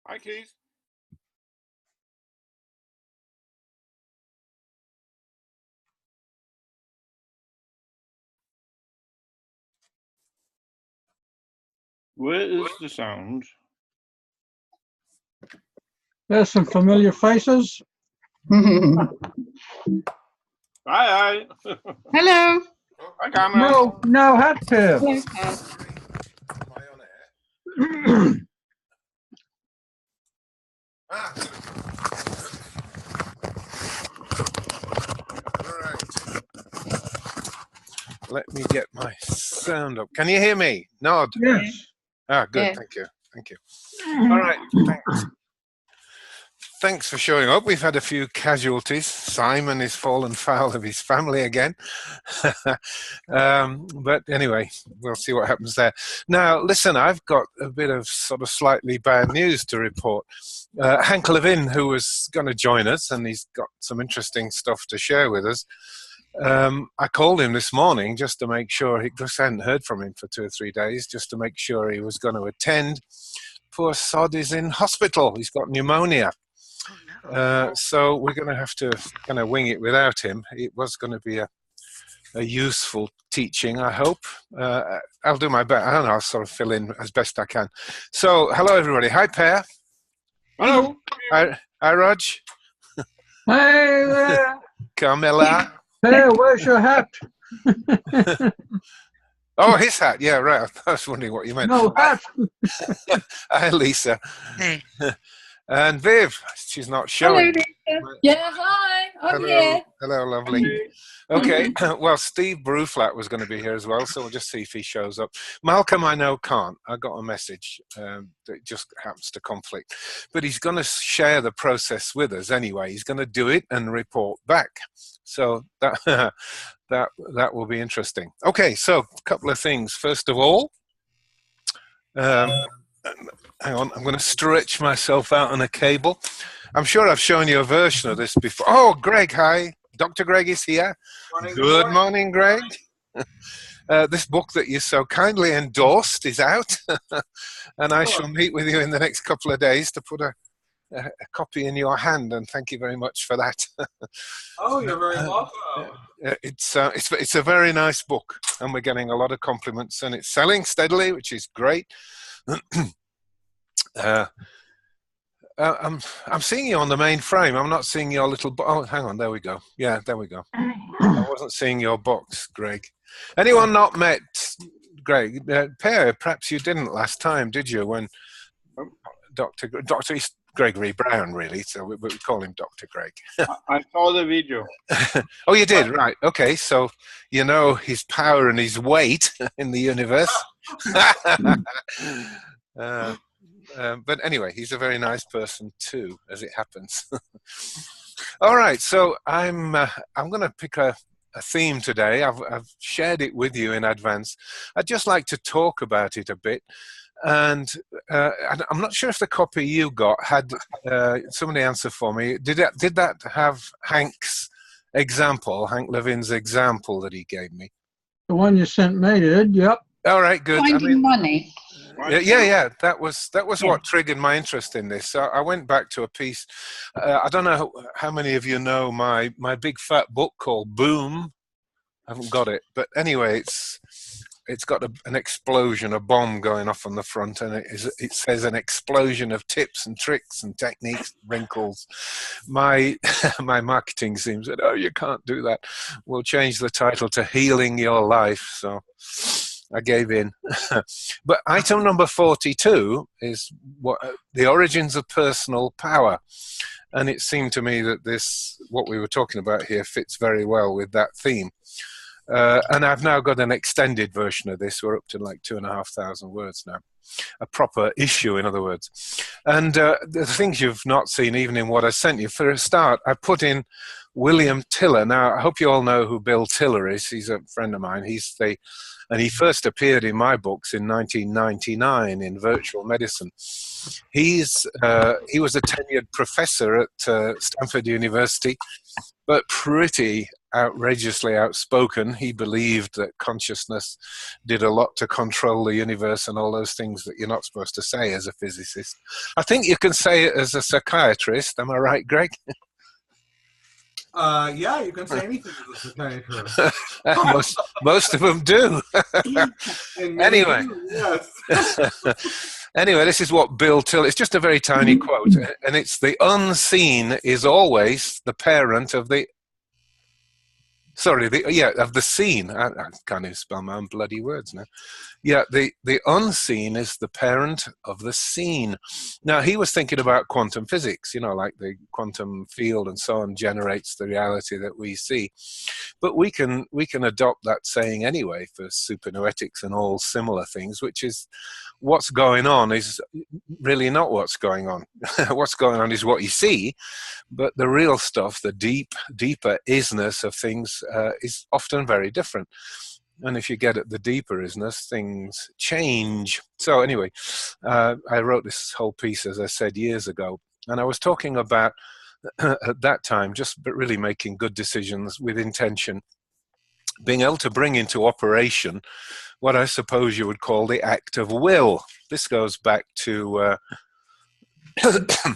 Hi, Keith. Where is the sound? There's some familiar faces. Hi. Hello. Hi, camera. No hat tip. Hello. Am I on air? Right. Let me get my sound up. Can you hear me? Nod. Yes. Ah, good. Yeah. Thank you. Thank you. All right. Thanks. Thanks for showing up. We've had a few casualties. Simon is fallen foul of his family again. But anyway, we'll see what happens there. Now, listen, I've got a bit of sort of slightly bad news to report. Hank Levin, who was going to join us, and he's got some interesting stuff to share with us. I called him this morning just to make sure, because I hadn't heard from him for 2 or 3 days, just to make sure he was going to attend. Poor sod is in hospital. He's got pneumonia. So we're going to have to kind of wing it without him. It was going to be a useful teaching, I hope. I'll do my best. I don't know, I'll sort of fill in as best I can. So, hello everybody. Hi, Per. Hello. Hi, Rog. Hey there. Carmela. Hey, where's your hat? Oh, his hat. Yeah, right. I was wondering what you meant. No hat. Hi, Lisa. Hey. And Viv. She's not Hello, showing. Lisa. Yeah, hi. I'm here. Hello, lovely. Okay, well, Steve Bruflat was going to be here as well, so we'll just see if he shows up. Malcolm, I know, can't. I got a message that just happens to conflict. But he's going to share the process with us anyway. He's going to do it and report back. So that that will be interesting. Okay, so a couple of things. First of all, hang on, I'm going to stretch myself out on a cable. I'm sure I've shown you a version of this before. Oh, Greg, hi. Dr. Greg is here. Good morning, Greg. This book that you so kindly endorsed is out, and I shall meet with you in the next couple of days to put a copy in your hand, and thank you very much for that. Oh, you're very welcome. It's a very nice book, and we're getting a lot of compliments, and it's selling steadily, which is great. I'm seeing you on the main frame. I'm not seeing your little. Oh, hang on. There we go. Yeah, there we go. I wasn't seeing your box, Greg. Anyone not met Greg? Per, perhaps you didn't last time, did you? When Dr. Gregory Brown, really. So we call him Dr. Greg. I saw the video. Oh, you did, right? Okay, so you know his power and his weight in the universe. But anyway, he's a very nice person too, as it happens. All right, so I'm going to pick a theme today. I've shared it with you in advance. I'd just like to talk about it a bit, and I'm not sure if the copy you got had somebody answer for me. Did that have Hank's example, Hank Levin's example that he gave me? The one you sent me did, yep. All right, good. Finding money. Yeah. That was what triggered my interest in this. So I went back to a piece. I don't know how many of you know my big fat book called Boom. I haven't got it, but anyway, it's got an explosion, a bomb going off on the front, and it says an explosion of tips and tricks and techniques, wrinkles. My marketing team said, "Oh, you can't do that. We'll change the title to Healing Your Life." So I gave in. But item number 42 is the origins of personal power. And it seemed to me that what we were talking about here fits very well with that theme. And I've now got an extended version of this. We're up to like 2,500 words now. A proper issue, in other words. And the things you've not seen, even in what I sent you, for a start, I put in William Tiller. Now, I hope you all know who Bill Tiller is. He's a friend of mine. And he first appeared in my books in 1999 in Virtual Medicine. He was a tenured professor at Stanford University, but pretty outrageously outspoken. He believed that consciousness did a lot to control the universe and all those things that you're not supposed to say as a physicist. I think you can say it as a psychiatrist. Am I right, Greg? Yeah, you can say anything as a psychiatrist. most of them do. Anyway. Yes. Anyway, this is what Bill Till, it's just a very tiny quote, and it's the unseen is always the parent of the, of the seen. I can't even spell my own bloody words now. Yeah, the unseen is the parent of the seen. Now, he was thinking about quantum physics, like the quantum field and so on generates the reality that we see. But we can adopt that saying anyway for supernoetics and all similar things, which is what's going on is really not what's going on. What's going on is what you see, but the real stuff, the deeper isness of things is often very different. And if you get at the deeper isness, things change. So anyway, I wrote this whole piece, as I said, years ago, and I was talking about at that time but really making good decisions with intention, being able to bring into operation what I suppose you would call the act of will. This goes back to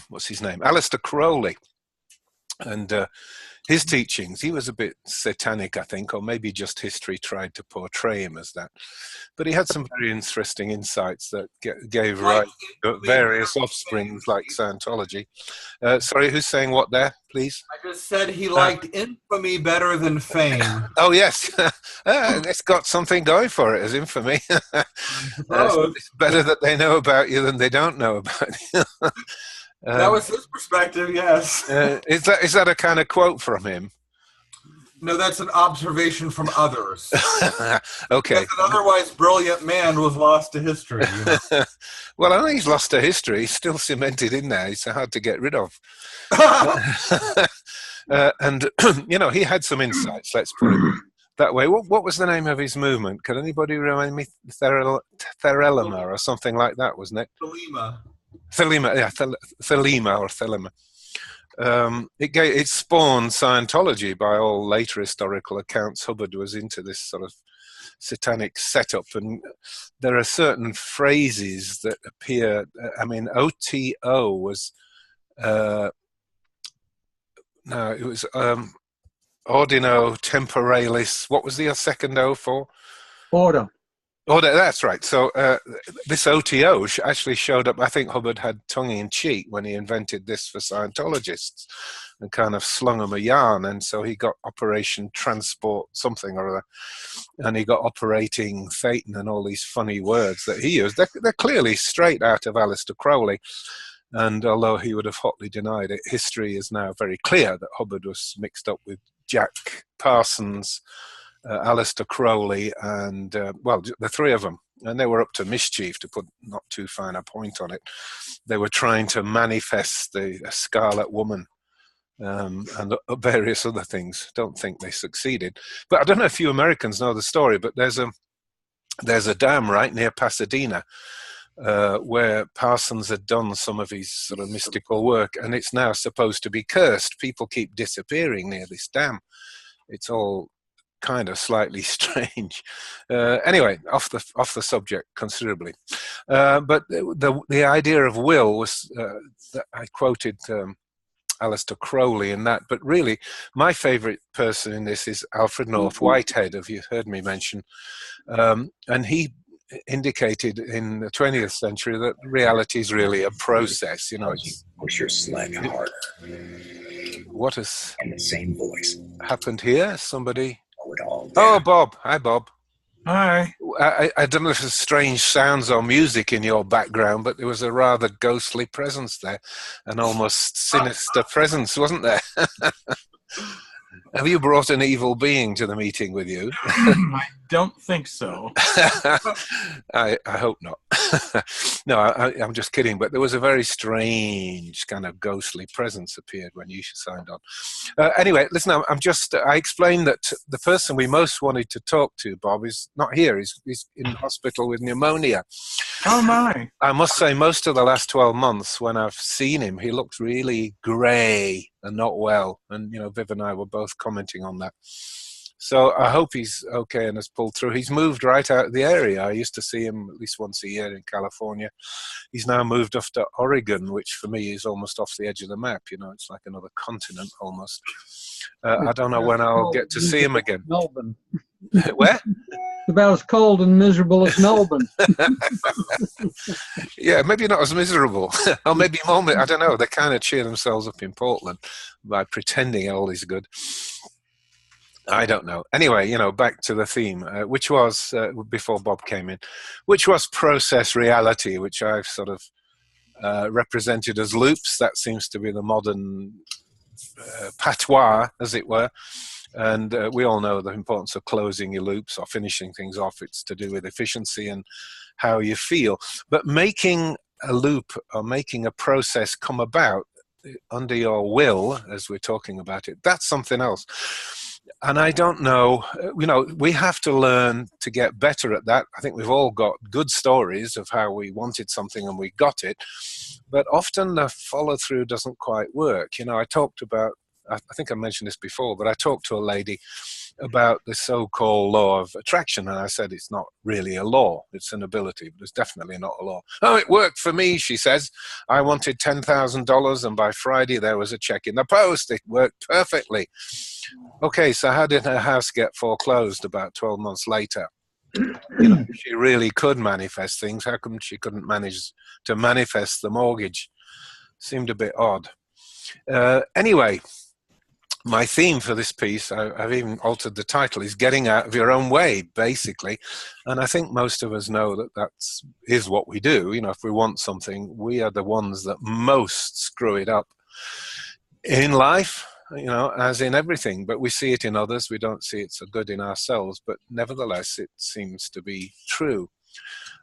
what's his name, Aleister Crowley, and his teachings. He was a bit satanic, I think, or maybe just history tried to portray him as that. But he had some very interesting insights that gave rise to various offsprings like Scientology. Sorry, who's saying what there, please? I just said he liked infamy better than fame. Oh, yes. It's got something going for it as infamy. It's better that they know about you than they don't know about you. That was his perspective, yes. Is that a kind of quote from him? No, that's an observation from others. Okay. Because an otherwise brilliant man was lost to history. Well, I know he's lost to history. He's still cemented in there. He's hard to get rid of. And, he had some insights, let's put it that way. What was the name of his movement? Can anybody remind me? Thelema or something like that, wasn't it? Thelema, yeah, Thelema or Thelema. It spawned Scientology by all later historical accounts. Hubbard was into this sort of satanic setup, and there are certain phrases that appear. I mean, OTO was it was Ordino Temporalis. What was the second O for? Order. Oh, that's right. So this OTO actually showed up. I think Hubbard had tongue-in-cheek when he invented this for Scientologists and kind of slung them a yarn. And so he got Operation Transport something or other. And he got Operating Satan and all these funny words that he used. They're clearly straight out of Aleister Crowley. And although he would have hotly denied it, history is now very clear that Hubbard was mixed up with Jack Parsons, Aleister Crowley, and the three of them, and they were up to mischief, to put not too fine a point on it. They were trying to manifest the Scarlet Woman and various other things. Don't think they succeeded. But I don't know if you Americans know the story, but there's a dam right near Pasadena where Parsons had done some of his sort of mystical work, and it's now supposed to be cursed. People keep disappearing near this dam. It's all kind of slightly strange. Anyway, off the subject considerably. But the idea of will was, I quoted Aleister Crowley in that, but really my favorite person in this is Alfred North Whitehead, if you've heard me mention. And he indicated in the 20th century that reality is really a process. Push your sled harder. What has in the same voice happened here? Somebody. Oh, Bob. Hi, Bob. Hi. I don't know if there's strange sounds or music in your background, but there was a rather ghostly presence there, an almost sinister presence, wasn't there? Have you brought an evil being to the meeting with you? I don't think so. I hope not. No, I'm just kidding. But there was a very strange kind of ghostly presence appeared when you signed on. Anyway, listen, I explained that the person we most wanted to talk to, Bob, is not here. He's in hospital with pneumonia. Oh my. I must say, most of the last 12 months, when I've seen him, he looked really grey and not well. And, you know, Viv and I were both commenting on that. So I hope he's okay and has pulled through. He's moved right out of the area. I used to see him at least once a year in California. He's now moved off to Oregon, which for me is almost off the edge of the map. You know, it's like another continent almost. I don't know when I'll get to see him again. Melbourne. Where? About as cold and miserable as Melbourne. Yeah, maybe not as miserable. Or maybe more, I don't know. They kind of cheer themselves up in Portland by pretending all is good. I don't know. Anyway, you know, back to the theme, which was, before Bob came in, which was process reality, which I've sort of represented as loops. That seems to be the modern patois, as it were. And we all know the importance of closing your loops or finishing things off. It's to do with efficiency and how you feel. But making a loop or making a process come about under your will, as we're talking about it, that's something else. And I don't know, you know, we have to learn to get better at that. I think we've all got good stories of how we wanted something and we got it. But often the follow through doesn't quite work. You know, I think I mentioned this before, but I talked to a lady about the so-called law of attraction, and I said it's not really a law, it's an ability, but it's definitely not a law. Oh, it worked for me, she says. I wanted $10,000, and by Friday there was a check in the post. It worked perfectly. Okay, so how did her house get foreclosed about 12 months later? You know, if she really could manifest things, how come she couldn't manage to manifest the mortgage? Seemed a bit odd. Anyway, my theme for this piece, I've even altered the title, is getting out of your own way, basically. And I think most of us know that is what we do. You know, if we want something, we are the ones that most screw it up in life, you know, as in everything. But we see it in others. We don't see it so good in ourselves. But nevertheless, it seems to be true.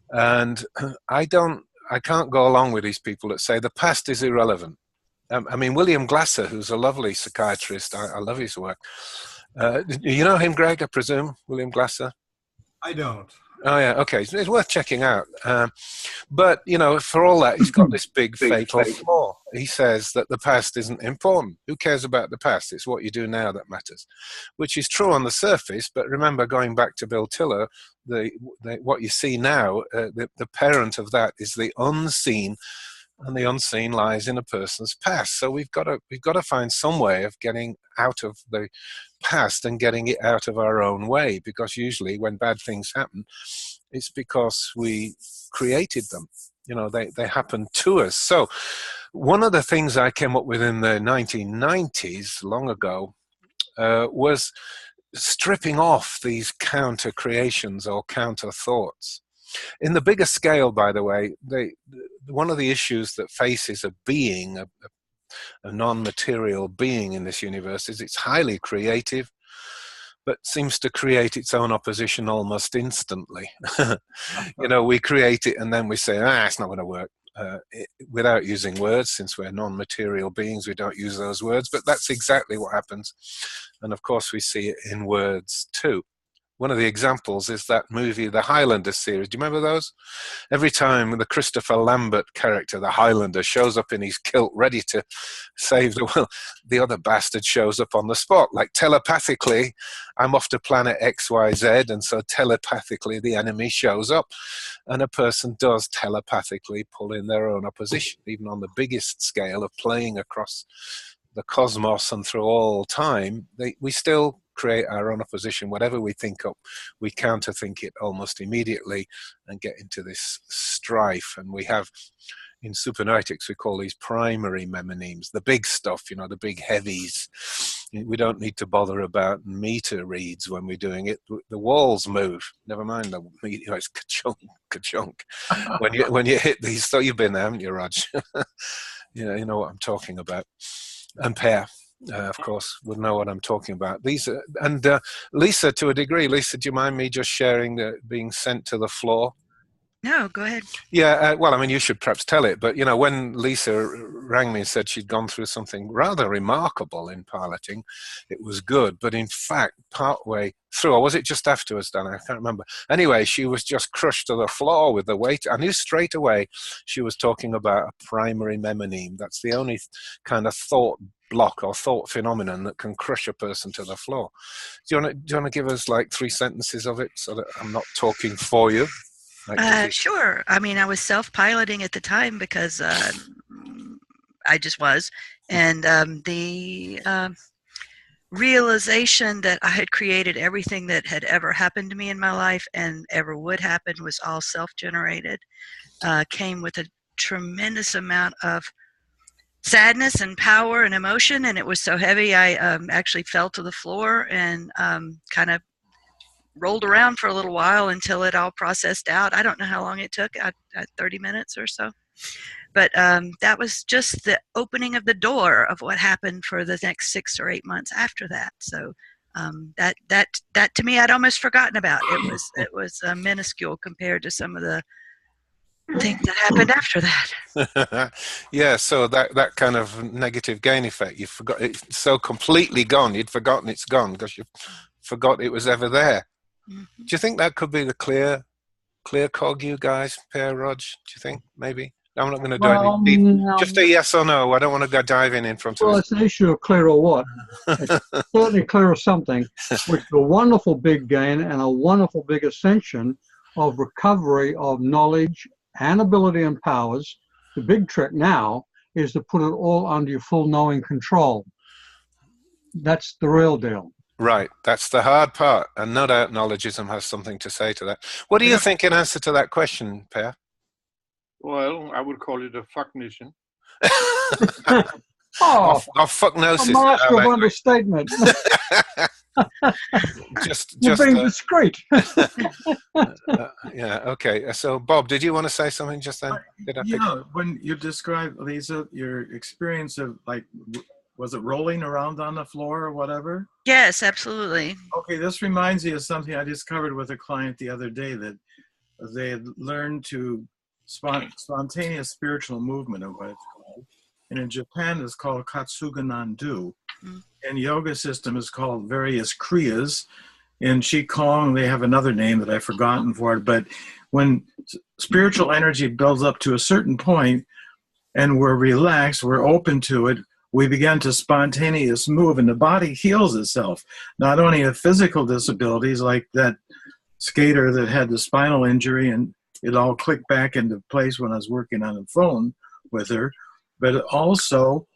And I can't go along with these people that say the past is irrelevant. I mean, William Glasser, who's a lovely psychiatrist, I love his work. You know him, Greg, I presume, William Glasser? I don't. Oh, yeah, okay. It's worth checking out. But, you know, for all that, he's got this big fatal flaw. He says that the past isn't important. Who cares about the past? It's what you do now that matters, which is true on the surface. But remember, going back to Bill Tiller, what you see now, the parent of that is the unseen, and the unseen lies in a person's past. So we've got to find some way of getting out of the past and getting it out of our own way, because usually when bad things happen, it's because we created them. You know, they happen to us. So one of the things I came up with in the 1990s, long ago, was stripping off these counter creations or counter thoughts. In the bigger scale, by the way, one of the issues that faces a being, a non-material being in this universe, is it's highly creative, but seems to create its own opposition almost instantly. You know, we create it and then we say, it's not going to work. Without using words, since we're non-material beings, we don't use those words, but that's exactly what happens. And of course, we see it in words too. One of the examples is that movie, the Highlander series. Do you remember those? Every time the Christopher Lambert character, the Highlander, shows up in his kilt ready to save the world, the other bastard shows up on the spot. Like telepathically, I'm off to planet XYZ, and so telepathically the enemy shows up. And a person does telepathically pull in their own opposition, even on the biggest scale of playing across the cosmos and through all time. We still create our own opposition. Whatever we think up, we counter-think it almost immediately and get into this strife. And we have, in supernoetics, we call these primary memonyms, the big stuff, you know, the big heavies. We don't need to bother about meter reads when we're doing it. The walls move. Never mind the meter. You know, it's ka-chunk, ka-chunk. When you hit these, so you've been there, haven't you, Raj? You know what I'm talking about. And Per, of course, would know what I'm talking about. These Lisa, to a degree. Lisa, do you mind me just sharing being sent to the floor? No, go ahead. Yeah, well, I mean, you should perhaps tell it, but, when Lisa rang me and said she'd gone through something rather remarkable in piloting, it was good. But in fact, partway through, or was it just afterwards, Dan? I can't remember. Anyway, she was just crushed to the floor with the weight. I knew straight away she was talking about a primary memoneme. That's the only kind of thought block or thought phenomenon that can crush a person to the floor. Do you want to give us like 3 sentences of it so that I'm not talking for you? Sure. I mean, I was self-piloting at the time because I just was. And the realization that I had created everything that had ever happened to me in my life and ever would happen was all self-generated, came with a tremendous amount of sadness and power and emotion. And it was so heavy, I actually fell to the floor and kind of rolled around for a little while until it all processed out. I don't know how long it took, 30 minutes or so. But that was just the opening of the door of what happened for the next 6 or 8 months after that. So that to me, I'd almost forgotten about. It was minuscule compared to some of the things that happened after that. Yeah, so that kind of negative gain effect, you forgot it's so completely gone, you'd forgotten it's gone because you forgot it was ever there. Mm-hmm. Do you think that could be the clear cog, you guys, Per, Rog? Do you think maybe? I'm not going to dive in deep. No. Just a yes or no. I don't want to go diving in front of Well, us. it's an issue of clear or what. It's certainly clear of something, which is a wonderful big gain and a wonderful big ascension of recovery of knowledge and ability and powers. The big trick now is to put it all under your full knowing control. That's the real deal. Right, that's the hard part, and no doubt knowledgeism has something to say to that. What do you think in answer to that question, Per? Well, I would call it a fucknation. Or fucknosis. A master of understatement. You're being discreet. Yeah, okay. So, Bob, did you want to say something just then? When you described, Lisa, your experience of, like, was it rolling around on the floor or whatever? Yes, absolutely. Okay, this reminds me of something I discovered with a client the other day, that they had learned to spontaneous spiritual movement, of what it's called. And in Japan, it's called Katsuga Nandu. In yoga system, is called various kriyas. In Qigong, they have another name that I've forgotten for it. But when spiritual energy builds up to a certain point and we're relaxed, we're open to it, we begin to spontaneous move, and the body heals itself. Not only of physical disabilities like that skater that had the spinal injury and it all clicked back into place when I was working on the phone with her, but also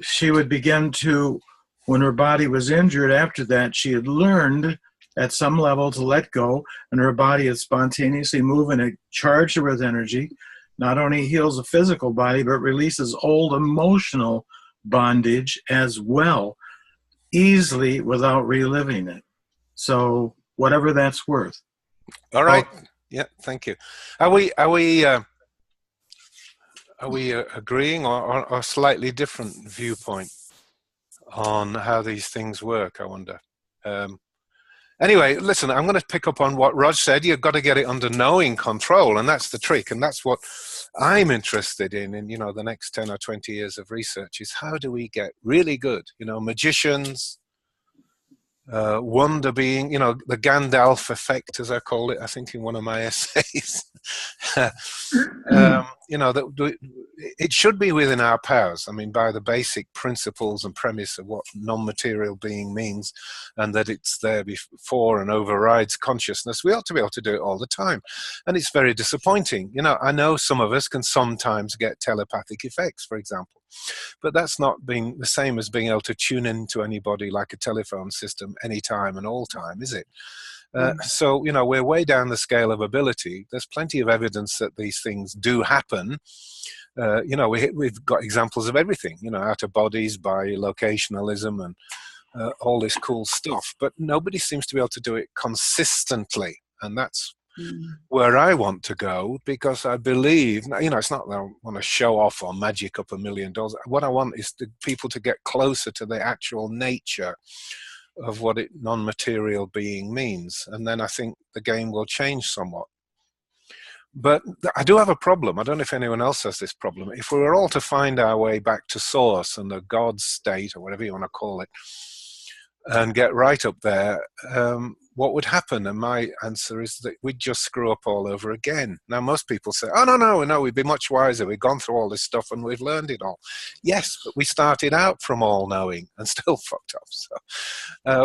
she would begin to, when her body was injured after that, she had learned at some level to let go, and her body would spontaneously move, and it charged her with energy. Not only heals the physical body, but releases old emotional bondage as well, easily without reliving it. So whatever that's worth. All right. Yeah, thank you. Are we agreeing or a slightly different viewpoint on how these things work, I wonder? Anyway, listen, I'm going to pick up on what Rog said. You've got to get it under knowing control, and that's the trick. And that's what I'm interested in the next 10 or 20 years of research, is how do we get really good, magicians, wonder being, the Gandalf effect, as I call it, I think in one of my essays. It should be within our powers. I mean, by the basic principles and premise of what non-material being means, and that it's there before and overrides consciousness, we ought to be able to do it all the time. And it's very disappointing. I know some of us can sometimes get telepathic effects, for example, but that's not being the same as being able to tune into anybody like a telephone system anytime and all time, is it? So, we're way down the scale of ability. There's plenty of evidence that these things do happen. We've got examples of everything, out of bodies, by locationalism and all this cool stuff. But nobody seems to be able to do it consistently. And that's where I want to go, because I believe, it's not that I want to show off or magic up $1 million. What I want is people to get closer to the actual nature of what non-material being means, and then I think the game will change somewhat. But I do have a problem. I don't know if anyone else has this problem. If we were all to find our way back to source and the God state, or whatever you want to call it, and get right up there, what would happen? And my answer is that we'd just screw up all over again. Now, most people say, oh, no, we'd be much wiser. We've gone through all this stuff and we've learned it all. Yes, but we started out from all knowing and still fucked up. So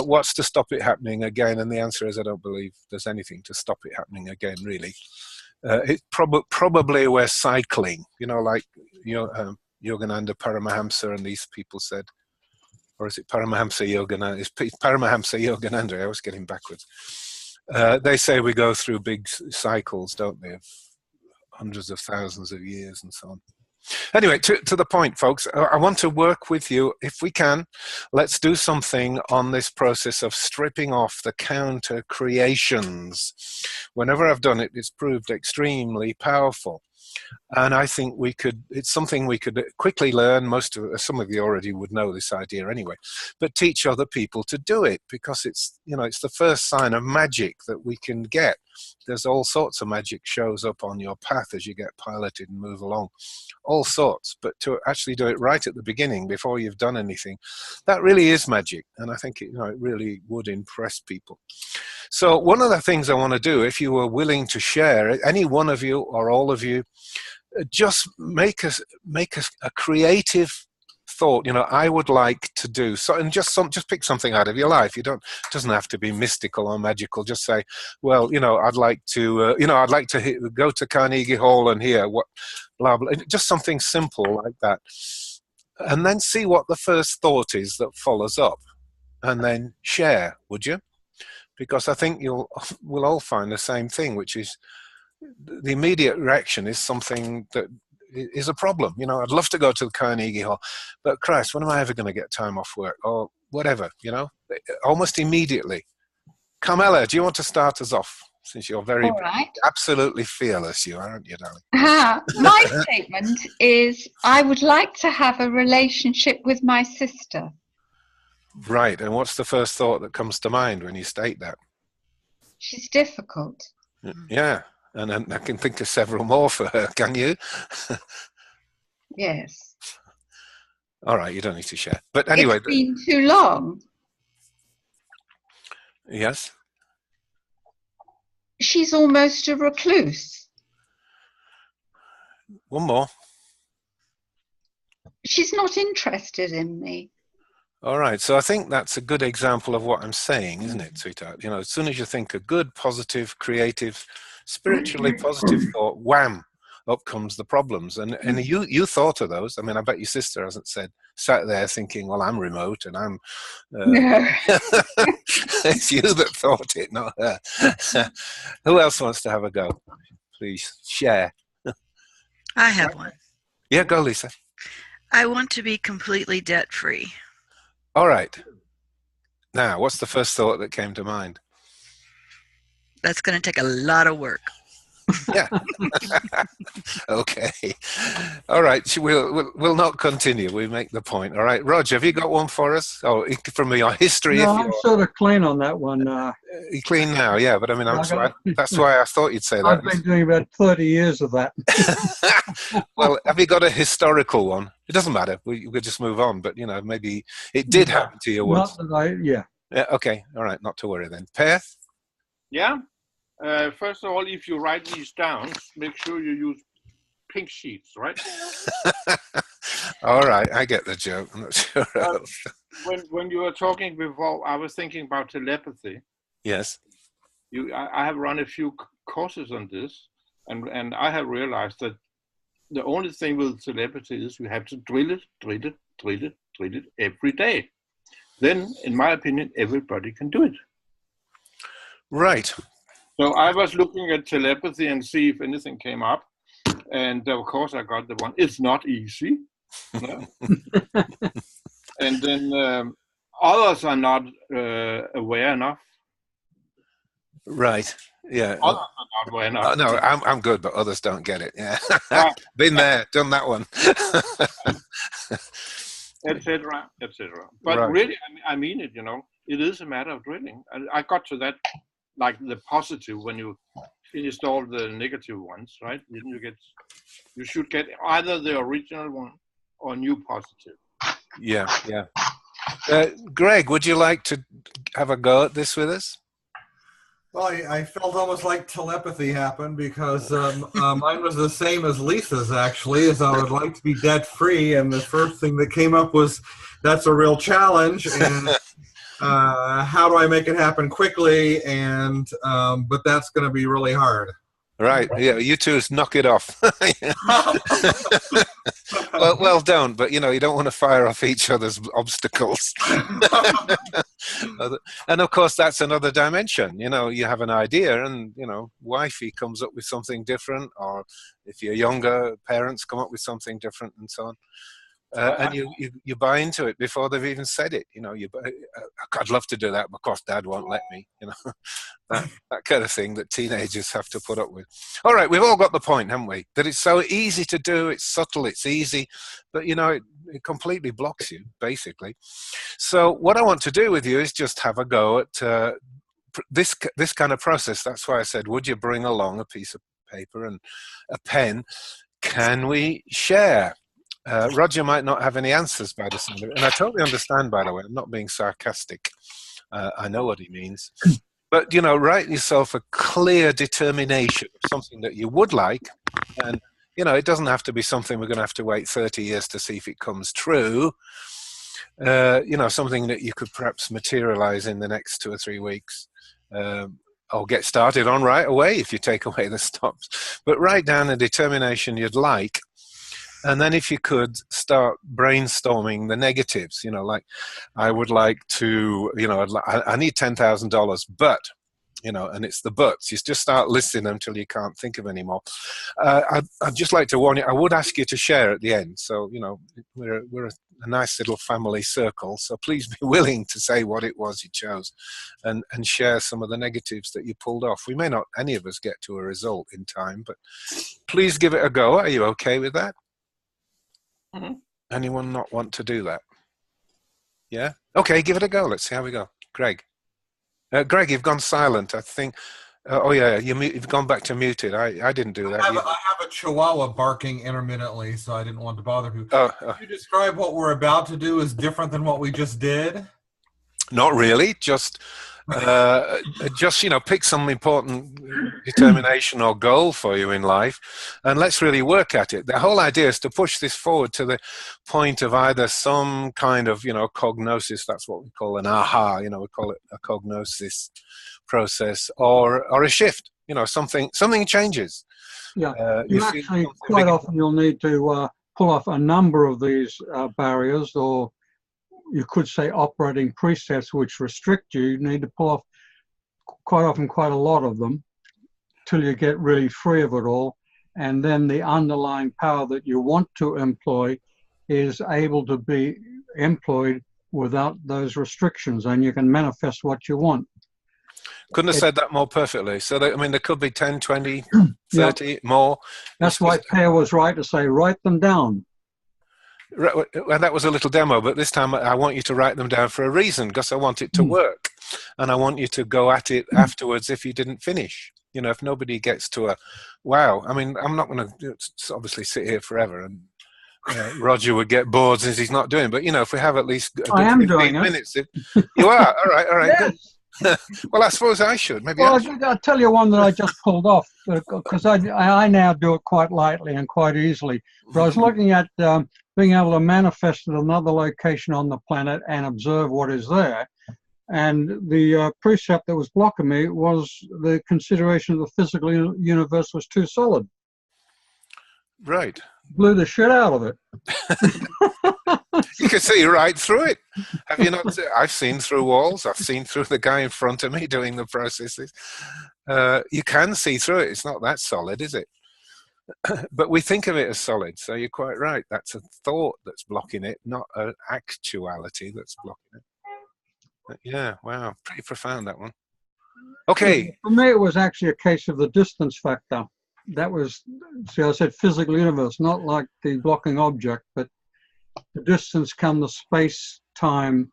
what's to stop it happening again? And the answer is I don't believe there's anything to stop it happening again, really. It probably we're cycling, like Yogananda Paramahamsa and these people said. Or is it Paramahamsa Yogananda? It's Paramahamsa Yogananda. I always get him backwards. They say we go through big cycles, don't they, of hundreds of thousands of years and so on. Anyway, to the point, folks, I want to work with you. If we can, let's do something on this process of stripping off the counter creations. Whenever I've done it, it's proved extremely powerful. And I think it's something we could quickly learn. Some of you already would know this idea anyway, but teach other people to do it, because it's the first sign of magic that we can get. There's all sorts of magic shows up on your path as you get piloted and move along, all sorts. But to actually do it right at the beginning before you've done anything, that really is magic. And I think it really would impress people. So one of the things I want to do, if you were willing to share, any one of you or all of you, just make a creative thought. I would like to do so, and just pick something out of your life. It doesn't have to be mystical or magical. Just say, well, I'd like to go to Carnegie Hall and hear what, blah blah. Just something simple like that, and then see what the first thought is that follows up, and then share. Would you? Because I think we'll all find the same thing, which is the immediate reaction is something that is a problem. I'd love to go to the Carnegie Hall, but Christ, when am I ever going to get time off work or whatever, almost immediately. Carmela, do you want to start us off, since you're very absolutely fearless, aren't you, darling? My statement is I would like to have a relationship with my sister. Right, and what's the first thought that comes to mind when you state that? She's difficult. Yeah, and I can think of several more for her. Can you? Yes. All right, you don't need to share. But anyway. It's been too long. Yes? She's almost a recluse. One more. She's not interested in me. All right, so I think that's a good example of what I'm saying, isn't it, sweetheart? As soon as you think a good, positive, creative, spiritually positive thought, wham, up comes the problems. And you thought of those. I mean, I bet your sister hasn't sat there thinking, well, I'm remote and I'm... No. It's you that thought it, not her. Who else wants to have a go? Please, share. I have one. Yeah, go, Lisa. I want to be completely debt-free. All right. Now, what's the first thought that came to mind? That's going to take a lot of work. Yeah. Okay. All right. We'll not continue. We make the point. All right. Roger, have you got one for us? Oh, from your history. No, I'm sort of clean on that one. You're clean now, yeah. But I mean, that's why I thought you'd say that. I've been doing about 30 years of that. Well, have you got a historical one? It doesn't matter. We could just move on. But, maybe it did happen to you once. Yeah. Okay. All right. Not to worry then. Per? Yeah. First of all, if you write these down, make sure you use pink sheets, right? All right, I get the joke. I'm not sure. When you were talking before, I was thinking about telepathy. Yes. I have run a few courses on this, and I have realized that the only thing with telepathy is you have to drill it every day. Then, in my opinion, everybody can do it. Right. So I was looking at telepathy and see if anything came up. And of course I got the one, it's not easy. Yeah. And then others are not aware enough. Right. Yeah. Others are not aware enough. No, I'm good, but others don't get it. Yeah. Been there, done that one. Etc. But right. Really, I mean it, it is a matter of drilling. I got to that, like the positive, when you install the negative ones, right? Then you should get either the original one or new positive. Yeah, yeah. Greg, would you like to have a go at this with us? Well, I felt almost like telepathy happened because mine was the same as Lisa's, actually, as I would like to be debt-free, and the first thing that came up was, that's a real challenge, and how do I make it happen quickly, and but that's going to be really hard. Right, yeah, you two knock it off. well, don't, but you don't want to fire off each other's obstacles. And of course, that's another dimension. You have an idea, and wifey comes up with something different, or if you're younger, parents come up with something different, and so on. And you buy into it before they've even said it. I'd love to do that, but of course Dad won't let me. That kind of thing that teenagers have to put up with. All right, we've all got the point, haven't we? That it's so easy to do, it's subtle, it's easy, but it completely blocks you, basically. So what I want to do with you is just have a go at this kind of process. That's why I said, would you bring along a piece of paper and a pen? Can we share? Roger might not have any answers by the sound of it, and I totally understand, by the way. I'm not being sarcastic. I know what he means. But, write yourself a clear determination of something that you would like, and, it doesn't have to be something we're going to have to wait 30 years to see if it comes true. Something that you could perhaps materialize in the next 2 or 3 weeks, or get started on right away if you take away the stops. But write down a determination you'd like. And then if you could start brainstorming the negatives, like I would like to, I need $10,000, but, and it's the buts. You just start listing them until you can't think of any more. I'd just like to warn you, I would ask you to share at the end. So, we're a nice little family circle. So please be willing to say what it was you chose and share some of the negatives that you pulled off. We may not, any of us, get to a result in time, but please give it a go. Are you okay with that? Mm-hmm. Anyone not want to do that? Yeah? Okay, give it a go. Let's see how we go. Greg. Greg, you've gone silent, I think. Oh, yeah, you've gone back to muted. I didn't do that. I have a chihuahua barking intermittently, so I didn't want to bother you. Can you describe what we're about to do as different than what we just did? Not really. Just pick some important determination or goal for you in life, and let's really work at it. The whole idea is to push this forward to the point of either some kind of cognosis. That's what we call an aha. We call it a cognosis process, or a shift. Something changes. Yeah, you actually quite often you'll need to pull off a number of these barriers, or you could say operating precepts which restrict you. You need to pull off quite often quite a lot of them till you get really free of it all. And then the underlying power that you want to employ is able to be employed without those restrictions, and you can manifest what you want. Couldn't have said that more perfectly. So, there could be 10, 20, 30, more. That's why Per was right to say, write them down. Well, that was a little demo, but this time I want you to write them down for a reason, because I want it to work, and I want you to go at it afterwards if you didn't finish. If nobody gets to a wow, I'm not going to obviously sit here forever, and Roger would get bored since he's not doing. But if we have at least a good 15 minutes, you are all right, yes. Good. Well, I suppose I should. Maybe. Well, I'll tell you one that I just pulled off, because I now do it quite lightly and quite easily. But I was looking at being able to manifest at another location on the planet and observe what is there. And the precept that was blocking me was the consideration of the physical universe was too solid. Right. Blew the shit out of it. You can see right through it. Have you not? I've seen through walls. I've seen through the guy in front of me doing the processes. You can see through it. It's not that solid, is it? But we think of it as solid. So you're quite right. That's a thought that's blocking it, not an actuality that's blocking it. But yeah, wow. Pretty profound, that one. Okay. For me, it was actually a case of the distance factor. That was, see, I said physical universe, not like the blocking object, but the distance come the space, time,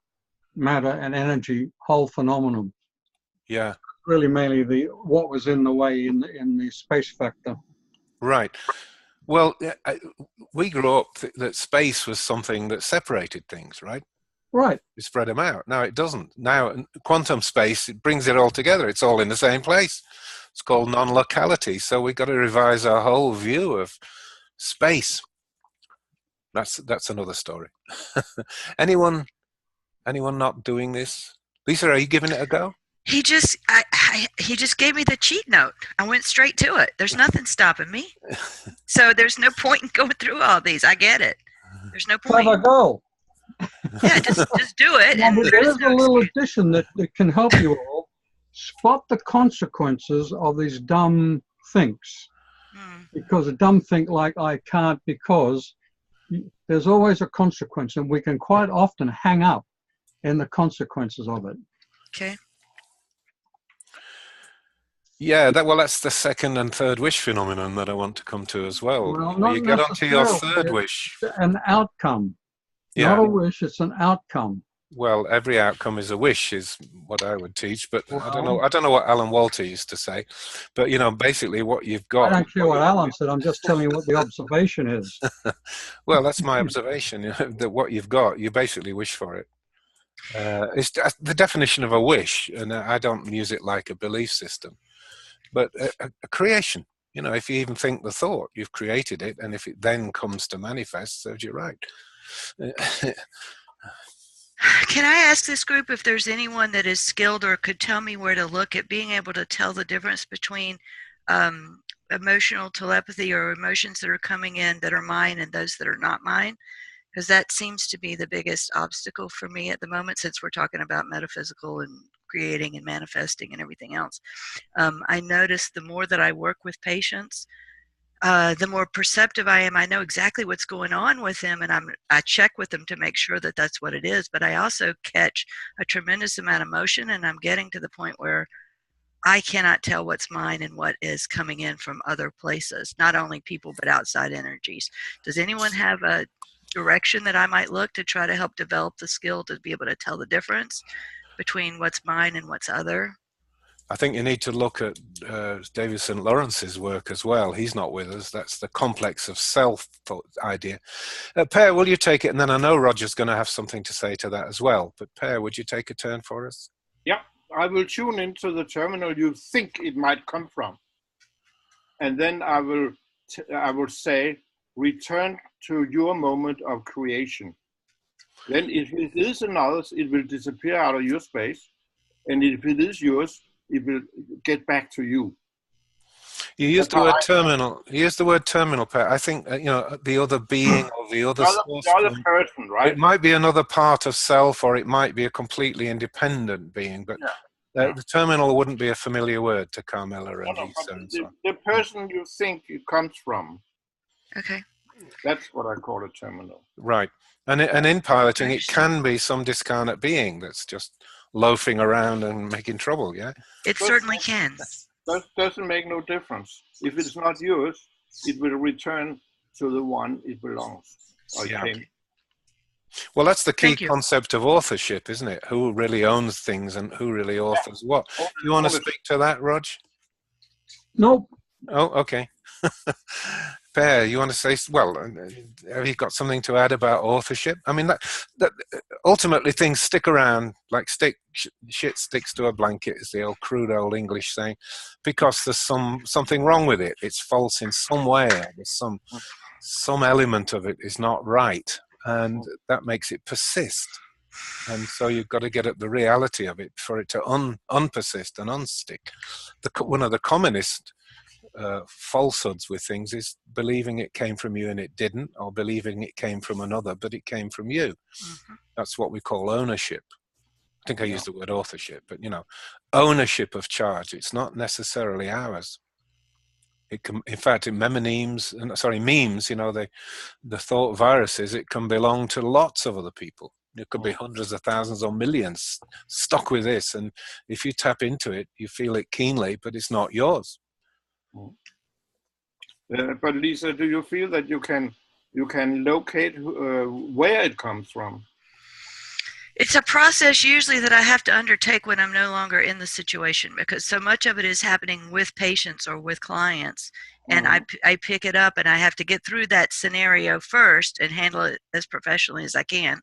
matter, and energy whole phenomenon. Yeah. really mainly what was in the way in the space factor. Right. Well, we grew up that space was something that separated things, right? Right. You spread them out. Now it doesn't. Now quantum space, it brings it all together. It's all in the same place. It's called non-locality. So we've got to revise our whole view of space. That's another story. Anyone not doing this? Lisa, are you giving it a go? He just gave me the cheat note. I went straight to it. There's nothing stopping me. So there's no point in going through all these. I get it. There's no point. Have a go. Yeah, just do it. Now, And there is a little addition that can help you all spot the consequences of these dumb thinks. Because a dumb think like I can't because there's always a consequence, and we can quite often hang up in the consequences of it. Okay. Yeah, that's the second and third wish phenomenon that I want to come to as well. Not you get onto your necessarily. third wish. An outcome. Yeah. Not a wish, it's an outcome. Well, every outcome is a wish, is what I would teach. But I don't know what Alan Walter used to say. But basically, what you've got. I don't care what Alan said. I'm just telling you what the observation is. Well, that's my observation. That what you've got, you basically wish for it. It's the definition of a wish, and I don't use it like a belief system, but a creation. If you even think the thought, you've created it, and if it then comes to manifest, serves you right. Can I ask this group if there's anyone that is skilled or could tell me where to look at being able to tell the difference between emotional telepathy or emotions that are coming in that are mine and those that are not mine? Because that seems to be the biggest obstacle for me at the moment, since we're talking about metaphysical and creating and manifesting and everything else. I notice the more that I work with patients, the more perceptive I am. I know exactly what's going on with them, and I check with them to make sure that that's what it is. But I also catch a tremendous amount of motion, and I'm getting to the point where I cannot tell what's mine and what is coming in from other places, not only people, but outside energies. Does anyone have a direction that I might look to try to help develop the skill to be able to tell the difference between what's mine and what's other? I think you need to look at David St. Lawrence's work as well. He's not with us. That's the complex of self idea. Per, will you take it? And then I know Roger's going to have something to say to that as well. But Per, would you take a turn for us? Yeah, I will tune into the terminal you think it might come from. And then I will say, return to your moment of creation. Then if it is another's, it will disappear out of your space. And if it is yours, it will get back to you. You used the word terminal. You used the word terminal, Per. I think, the other being or the other source. The other person, right? It might be another part of self, or it might be a completely independent being. But the terminal wouldn't be a familiar word to Carmela and Lisa and so on. The person you think it comes from. Okay. That's what I call a terminal. Right. And in piloting, it can be some discarnate being that's just loafing around and making trouble, yeah? It certainly can. That doesn't make no difference. If it's not yours, it will return to the one it belongs. Well, that's the key concept of authorship, isn't it? Who really owns things and who really authors what? Do you want to speak to that, Rog? Nope. Oh, okay. Per, you want to say, well, have you got something to add about authorship? I mean, that ultimately things stick around, like shit sticks to a blanket, is the old crude old English saying, because there's something wrong with it. It's false in some way. There's some element of it is not right, and that makes it persist. And so you've got to get at the reality of it for it to unpersist and unstick. One of the commonest falsehoods with things is believing it came from you and it didn't, or believing it came from another but it came from you. That's what we call ownership. I think I used the word authorship, but ownership of charge. It's not necessarily ours. It can, in fact, in memes, the thought viruses, it can belong to lots of other people. It could be hundreds of thousands or millions stuck with this, and if you tap into it, you feel it keenly, but it's not yours. But Lisa, do you feel that you can locate where it comes from? It's a process usually that I have to undertake when I'm no longer in the situation, because so much of it is happening with patients or with clients. And I pick it up and I have to get through that scenario first and handle it as professionally as I can.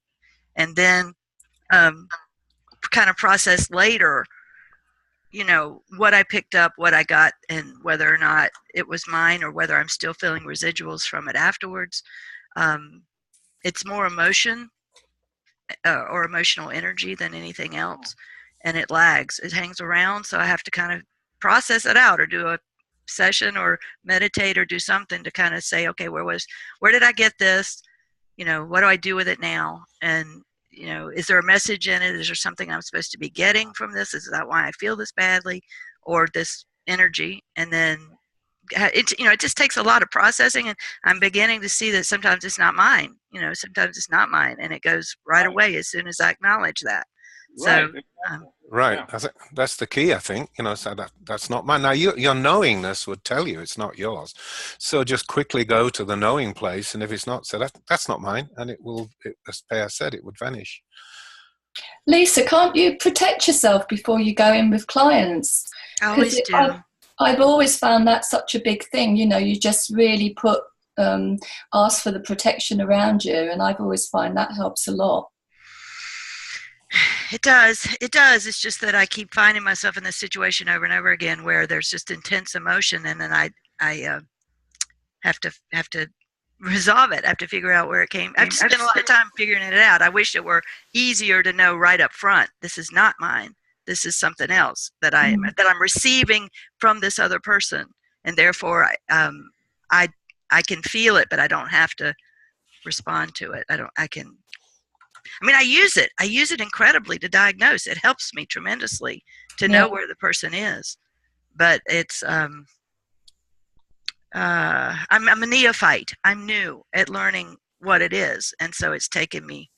And then kind of process later, you know, what I picked up, what I got, and whether or not it was mine or whether I'm still feeling residuals from it afterwards. It's more emotion or emotional energy than anything else, and it lags. It hangs around, so I have to kind of process it out or do a session or meditate or do something to kind of say, okay, where did I get this? You know, what do I do with it now? And, you know, is there a message in it? Is there something I'm supposed to be getting from this? Is that why I feel this badly, or this energy? And then it, you know, it just takes a lot of processing, and I'm beginning to see that sometimes it's not mine. You know, sometimes it's not mine, and it goes right away as soon as I acknowledge that. So, right. I think that's the key. I think, you know, so that's not mine. Now, your knowingness would tell you it's not yours. So just quickly go to the knowing place, and if it's not, so that's not mine, and it will, as Pear said, it would vanish. Lisa, can't you protect yourself before you go in with clients? I always do. I've always found that such a big thing. You know, you just really ask for the protection around you, and I've always find that helps a lot. It does. It does. It's just that I keep finding myself in this situation over and over again where there's just intense emotion, and then I have to resolve it. I have to figure out where it came. I've spent a lot of time figuring it out. I wish it were easier to know right up front. This is not mine. This is something else that I'm receiving from this other person, and therefore I can feel it, but I don't have to respond to it. I use it. I use it incredibly to diagnose. It helps me tremendously to know where the person is. But it's I'm a neophyte. I'm new at learning what it is, and so it's taken me.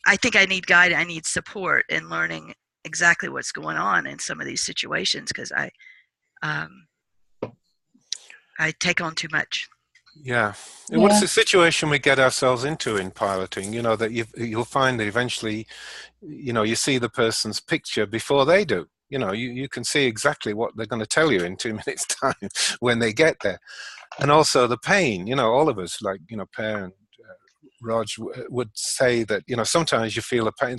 I think I need guidance. I need support in learning exactly what's going on in some of these situations, because I take on too much. Yeah. What's the situation we get ourselves into in piloting? You know, that you'll find that eventually, you know, you see the person's picture before they do. You know, you can see exactly what they're going to tell you in 2 minutes' time when they get there. And also the pain, you know, all of us, like, you know, Per and Rog would say that, you know, sometimes you feel a pain.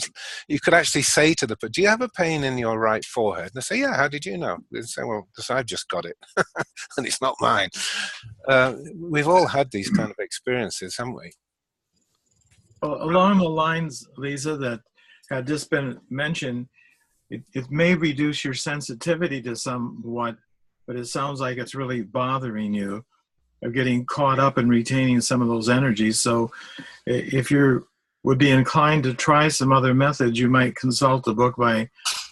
You could actually say to do you have a pain in your right forehead? And they say, yeah, how did you know? They say, well, because I've just got it and it's not mine. We've all had these kind of experiences, haven't we? Well, along the lines, Lisa, that had just been mentioned, it may reduce your sensitivity to somewhat, but it sounds like it's really bothering you, of getting caught up in retaining some of those energies. So if you would be inclined to try some other methods, you might consult a book by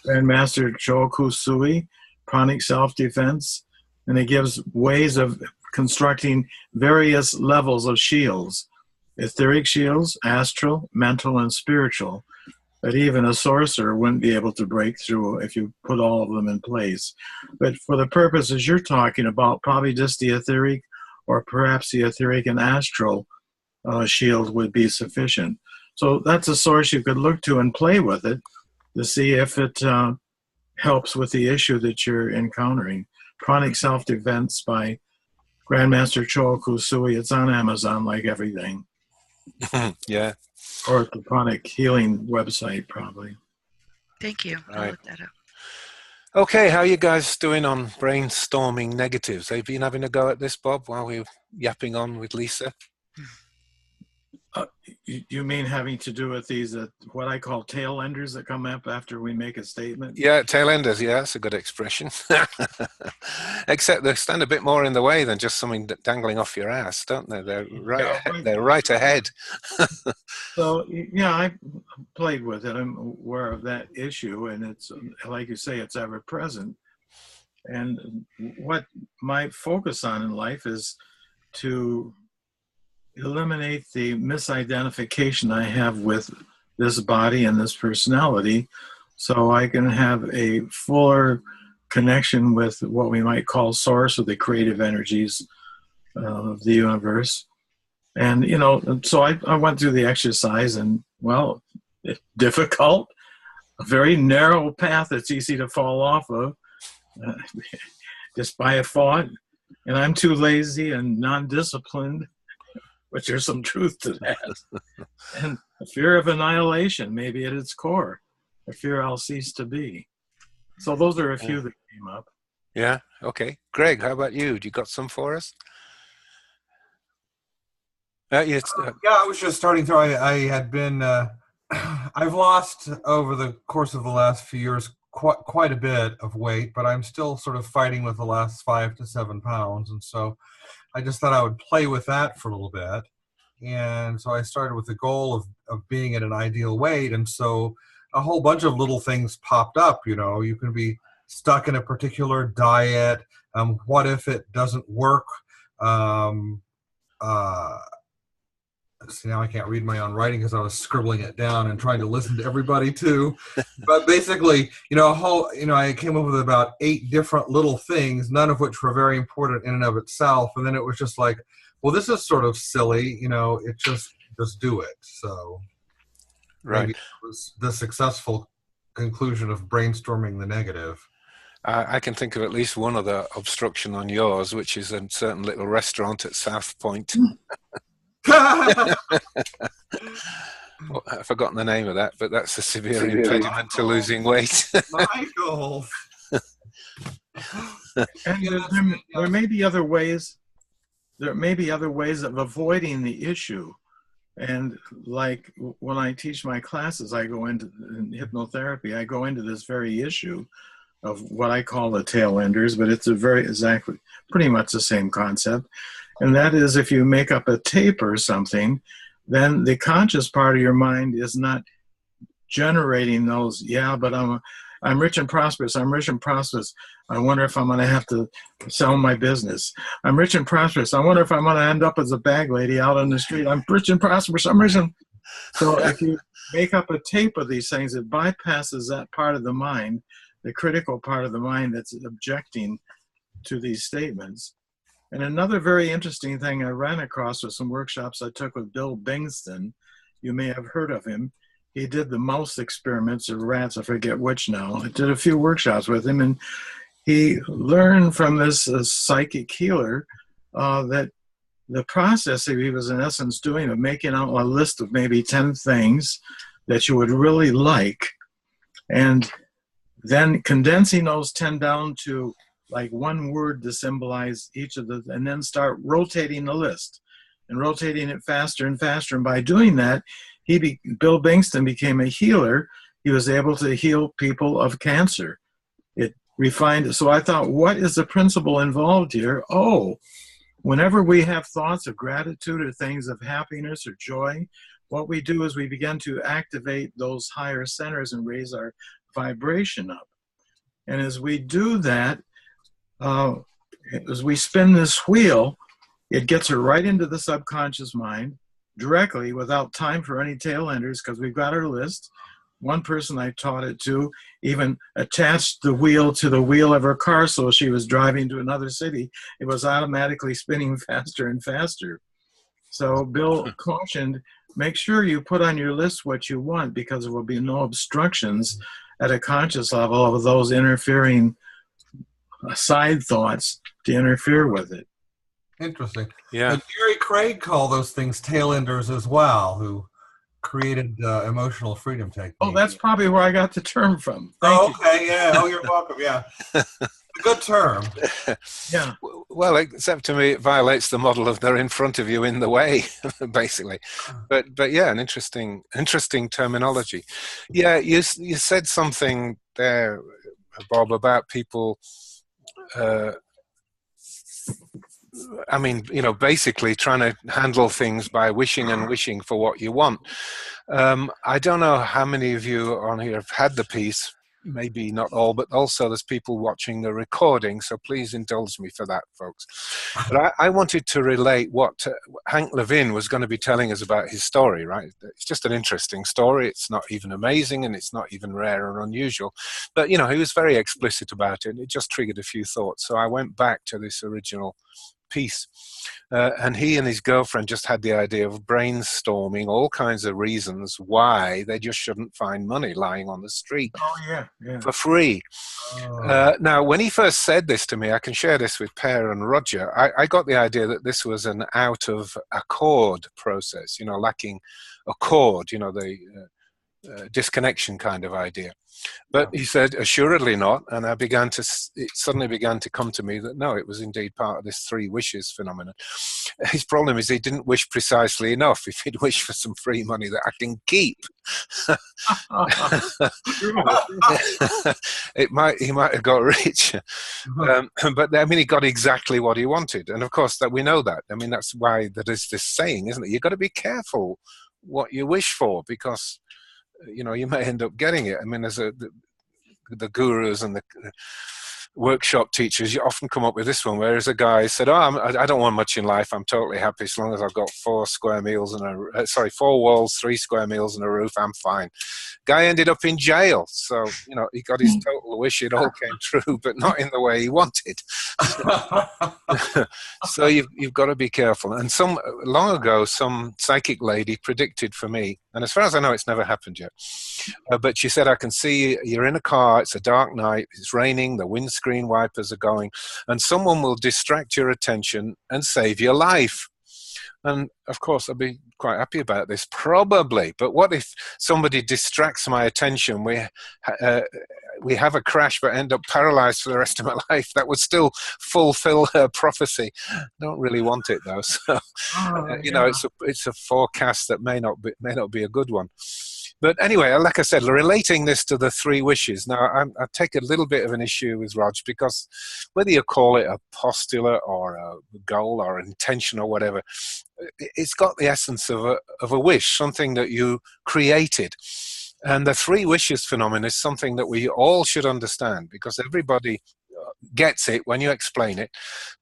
Grandmaster Choku Sui, Pranic Self-Defense, and it gives ways of constructing various levels of shields: etheric shields, astral, mental, and spiritual, that even a sorcerer wouldn't be able to break through if you put all of them in place. But for the purposes you're talking about, probably just the etheric, or perhaps the etheric and astral shield would be sufficient. So that's a source you could look to and play with it to see if it helps with the issue that you're encountering. Pranic Self-Defense by Grandmaster Choku Sui. It's on Amazon, like everything. Yeah. Or at the Pranic Healing website, probably. Thank you. I'll look that up. Okay, how are you guys doing on brainstorming negatives? Have you been having a go at this, Bob, while we're yapping on with Lisa? You mean having to do with these, what I call tail enders that come up after we make a statement? Yeah, tail enders, yeah, that's a good expression. Except they stand a bit more in the way than just something dangling off your ass, don't they? They're right ahead. So, yeah, I played with it. I'm aware of that issue, and it's, like you say, it's ever present. And what my focus on in life is to eliminate the misidentification I have with this body and this personality, so I can have a fuller connection with what we might call source, or the creative energies of the universe. And, you know, so I went through the exercise, and, well, difficult, a very narrow path that's easy to fall off of just by a thought. And I'm too lazy and non-disciplined, which there's some truth to that. And a fear of annihilation, maybe at its core, a fear I'll cease to be. So those are a few that came up. Yeah, okay. Greg, how about you? Do you got some for us? Yeah, I was just starting through. I had been, I've lost over the course of the last few years quite a bit of weight, but I'm still sort of fighting with the last 5 to 7 pounds. And so I just thought I would play with that for a little bit. And so I started with the goal of being at an ideal weight. And so a whole bunch of little things popped up. You know, you can be stuck in a particular diet. What if it doesn't work? See, now I can't read my own writing because I was scribbling it down and trying to listen to everybody too. But basically, you know, I came up with about 8 different little things, none of which were very important in and of itself. And then it was just like, well, this is sort of silly, you know, it just do it. So right. Maybe it was the successful conclusion of brainstorming the negative. I can think of at least one other obstruction on yours, which is a certain little restaurant at South Point. Well, I've forgotten the name of that, but that's a severe impediment to losing weight. Michael. And there may be other ways. There may be other ways of avoiding the issue. And like when I teach my classes, I go into in hypnotherapy. I go into this very issue of what I call the tail enders, but it's exactly pretty much the same concept. And that is, if you make up a tape or something, then the conscious part of your mind is not generating those, yeah, but I'm rich and prosperous. I'm rich and prosperous. I wonder if I'm going to have to sell my business. I'm rich and prosperous. I wonder if I'm going to end up as a bag lady out on the street. I'm rich and prosperous. I'm rich and... So if you make up a tape of these things, it bypasses that part of the mind, the critical part of the mind that's objecting to these statements. And another very interesting thing I ran across with some workshops I took with Bill Bingston. You may have heard of him. He did the mouse experiments or rats, I forget which now. I did a few workshops with him, and he learned from this psychic healer that the process that he was in essence doing of making out a list of maybe 10 things that you would really like, and then condensing those 10 down to like one word to symbolize each of the, and then start rotating the list and rotating it faster and faster. And by doing that, Bill Bingston became a healer. He was able to heal people of cancer. It refined it. So I thought, what is the principle involved here? Oh, whenever we have thoughts of gratitude or things of happiness or joy, what we do is we begin to activate those higher centers and raise our vibration up. And as we do that, as we spin this wheel, it gets her right into the subconscious mind directly without time for any tail enders, because we've got our list. One person I taught it to even attached the wheel to the wheel of her car, so she was driving to another city. It was automatically spinning faster and faster. So Bill cautioned, make sure you put on your list what you want, because there will be no obstructions at a conscious level of those interfering side thoughts to interfere with it. Interesting. Yeah. Jerry Craig called those things tail enders as well, who created emotional freedom technique. Oh, that's probably where I got the term from. Thank you. Okay, yeah. Oh, you're welcome. Yeah. A good term. Yeah. Well, except to me, it violates the model of they're in front of you in the way, basically. But yeah, an interesting terminology. Yeah, you said something there, Bob, about people. I mean, you know, basically trying to handle things by wishing and wishing for what you want. I don't know how many of you on here have had the piece, maybe not all, but also there's people watching the recording, so please indulge me for that, folks. But I wanted to relate what Hank Levin was going to be telling us about his story, right? It's just an interesting story. It's not even amazing, and it's not even rare or unusual. But, you know, he was very explicit about it, and it just triggered a few thoughts. So I went back to this original piece. And he and his girlfriend just had the idea of brainstorming all kinds of reasons why they just shouldn't find money lying on the street for free. Now, when he first said this to me, I can share this with Per and Roger, I got the idea that this was an out of accord process, you know, lacking a chord, you know, the disconnection kind of idea. But he said, assuredly not. And it suddenly began to come to me that no, it was indeed part of this 3 wishes phenomenon. His problem is he didn't wish precisely enough. If he'd wished for some free money that I can keep, he might have got rich. But I mean, he got exactly what he wanted. And of course, that we know that. I mean, that's why there is this saying, isn't it? You've got to be careful what you wish for, because you know, you may end up getting it. I mean, there's the gurus and the workshop teachers, you often come up with this one, whereas a guy said, I don't want much in life. I'm totally happy as long as I've got 4 walls, 3 square meals and a roof. I'm fine. Guy ended up in jail. So, you know, he got his total wish. It all came true, but not in the way he wanted. So you've got to be careful. And long ago, some psychic lady predicted for me, and as far as I know, it's never happened yet. But she said, I can see you're in a car, it's a dark night, it's raining, the windscreen wipers are going, and someone will distract your attention and save your life. And of course, I'd be quite happy about this, probably. But what if somebody distracts my attention? We have a crash but end up paralyzed for the rest of my life. That would still fulfill her prophecy. Don't really want it though. So, you know, it's a forecast that may not be a good one. But anyway, like I said, relating this to the 3 wishes. Now, I take a little bit of an issue with Rog, because whether you call it a postulate or a goal or an intention or whatever, it's got the essence of a wish, something that you created. And the 3 wishes phenomenon is something that we all should understand, because everybody gets it when you explain it.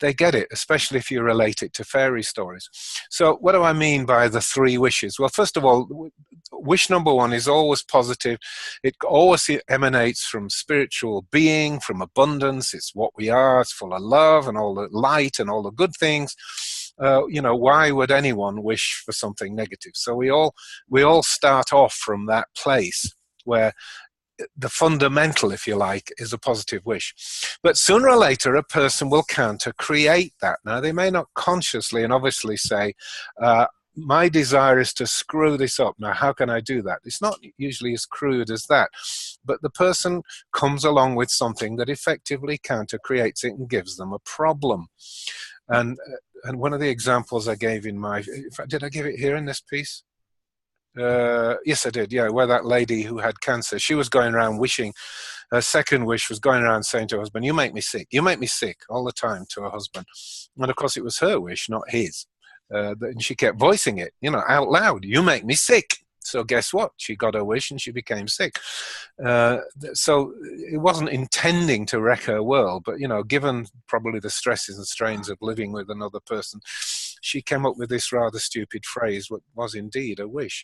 They get it, especially if you relate it to fairy stories. So what do I mean by the 3 wishes? Well, first of all, wish number 1 is always positive. It always emanates from spiritual being, from abundance. It's what we are. It's full of love and all the light and all the good things. You know, why would anyone wish for something negative? So we all start off from that place where the fundamental, if you like, is a positive wish. But sooner or later, a person will counter create that. Now, they may not consciously and obviously say, my desire is to screw this up. Now, how can I do that? It's not usually as crude as that. But the person comes along with something that effectively counter creates it and gives them a problem. And one of the examples I gave did I give it here in this piece? Yes, I did. Yeah, where that lady who had cancer, she was going around wishing. Her second wish was going around saying to her husband, "You make me sick. You make me sick," all the time to her husband. And of course, it was her wish, not his. And she kept voicing it, you know, out loud. "You make me sick." So guess what? She got her wish and she became sick. So it wasn't intending to wreck her world, but, you know, given probably the stresses and strains of living with another person, she came up with this rather stupid phrase, what was indeed a wish.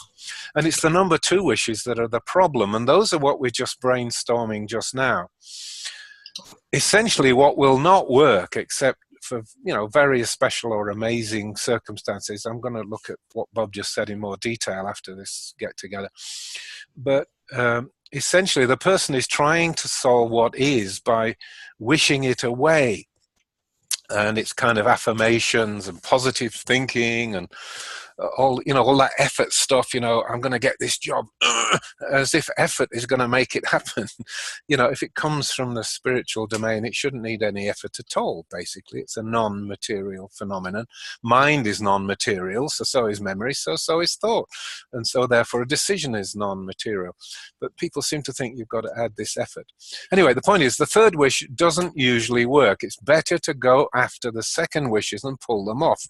And it's the number 2 wishes that are the problem. And those are what we're just brainstorming just now. Essentially, what will not work, except for, you know, very special or amazing circumstances. I'm going to look at what Bob just said in more detail after this get together. But essentially, the person is trying to solve what is by wishing it away. And it's kind of affirmations and positive thinking and all that effort stuff. You know, I'm going to get this job, as if effort is going to make it happen. You know, if it comes from the spiritual domain, it shouldn't need any effort at all. Basically, it's a non-material phenomenon. Mind is non-material, so is memory, so is thought, and so therefore a decision is non-material. But people seem to think you've got to add this effort. Anyway, the point is, the 3rd wish doesn't usually work. It's better to go after the 2nd wishes and pull them off.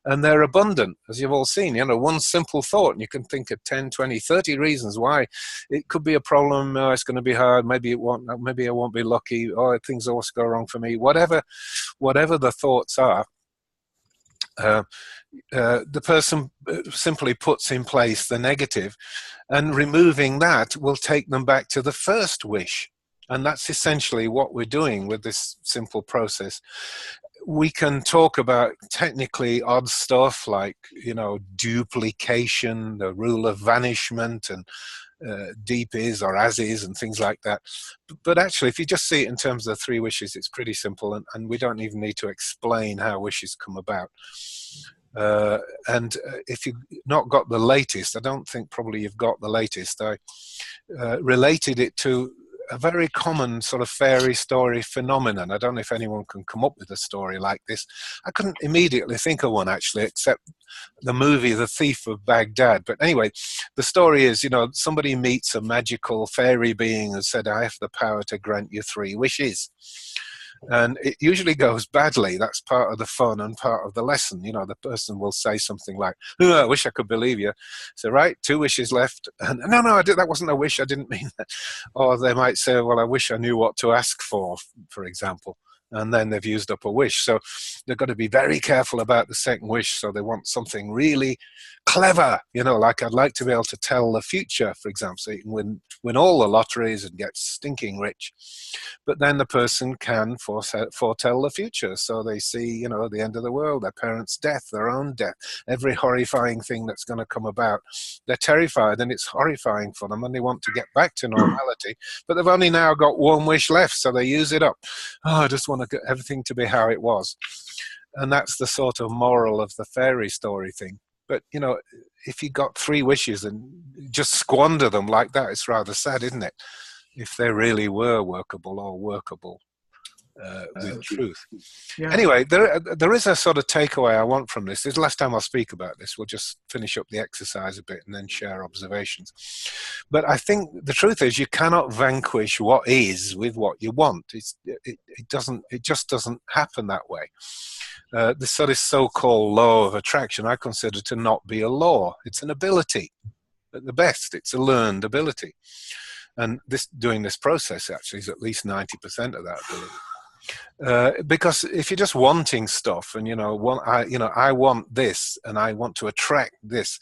And they're abundant, as you've all seen. You know, one simple thought, and you can think of 10, 20, 30 reasons why it could be a problem. Oh, it's going to be hard. Maybe I won't be lucky. Oh, things always go wrong for me. Whatever the thoughts are, the person simply puts in place the negative, and removing that will take them back to the 1st wish. And that's essentially what we're doing with this simple process. we can talk about technically odd stuff like, you know, duplication, the rule of vanishment, and deep is or as is and things like that. But actually, if you just see it in terms of the 3 wishes, it's pretty simple, and we don't even need to explain how wishes come about. And if you've not got the latest, I don't think probably you've got the latest. I related it to a very common sort of fairy story phenomenon. I don't know if anyone can come up with a story like this. I couldn't immediately think of one, actually, except the movie The Thief of Baghdad. But anyway, the story is, you know, somebody meets a magical fairy being and said, I have the power to grant you 3 wishes. And it usually goes badly. That's part of the fun and part of the lesson. You know, the person will say something like, oh, I wish I could believe you. So, right, 2 wishes left. And no, that wasn't a wish. I didn't mean that. Or they might say, well, I wish I knew what to ask for example. And then they've used up a wish. So they've got to be very careful about the second wish. So they want something really clever, you know, like I'd like to be able to tell the future, for example, so you can win all the lotteries and get stinking rich. But then the person can foretell the future. So they see, you know, the end of the world, their parents' death, their own death, every horrifying thing that's going to come about. They're terrified and it's horrifying for them and they want to get back to normality. But they've only now got 1 wish left, so they use it up. Oh, I just want to get everything to be how it was. And that's the sort of moral of the fairy story thing. But, you know, if you got 3 wishes and just squander them like that, it's rather sad, isn't it? If they really were workable or workable with truth. Yeah. Anyway, there is a sort of takeaway I want from this. This is the last time I'll speak about this. We'll just finish up the exercise a bit and then share observations. But I think the truth is you cannot vanquish what is with what you want. It just doesn't happen that way. This sort of so-called law of attraction I consider to not be a law. It's an ability. At the best, it's a learned ability. And doing this process actually is at least 90% of that ability. Because if you're just wanting stuff and, I want this and I want to attract this,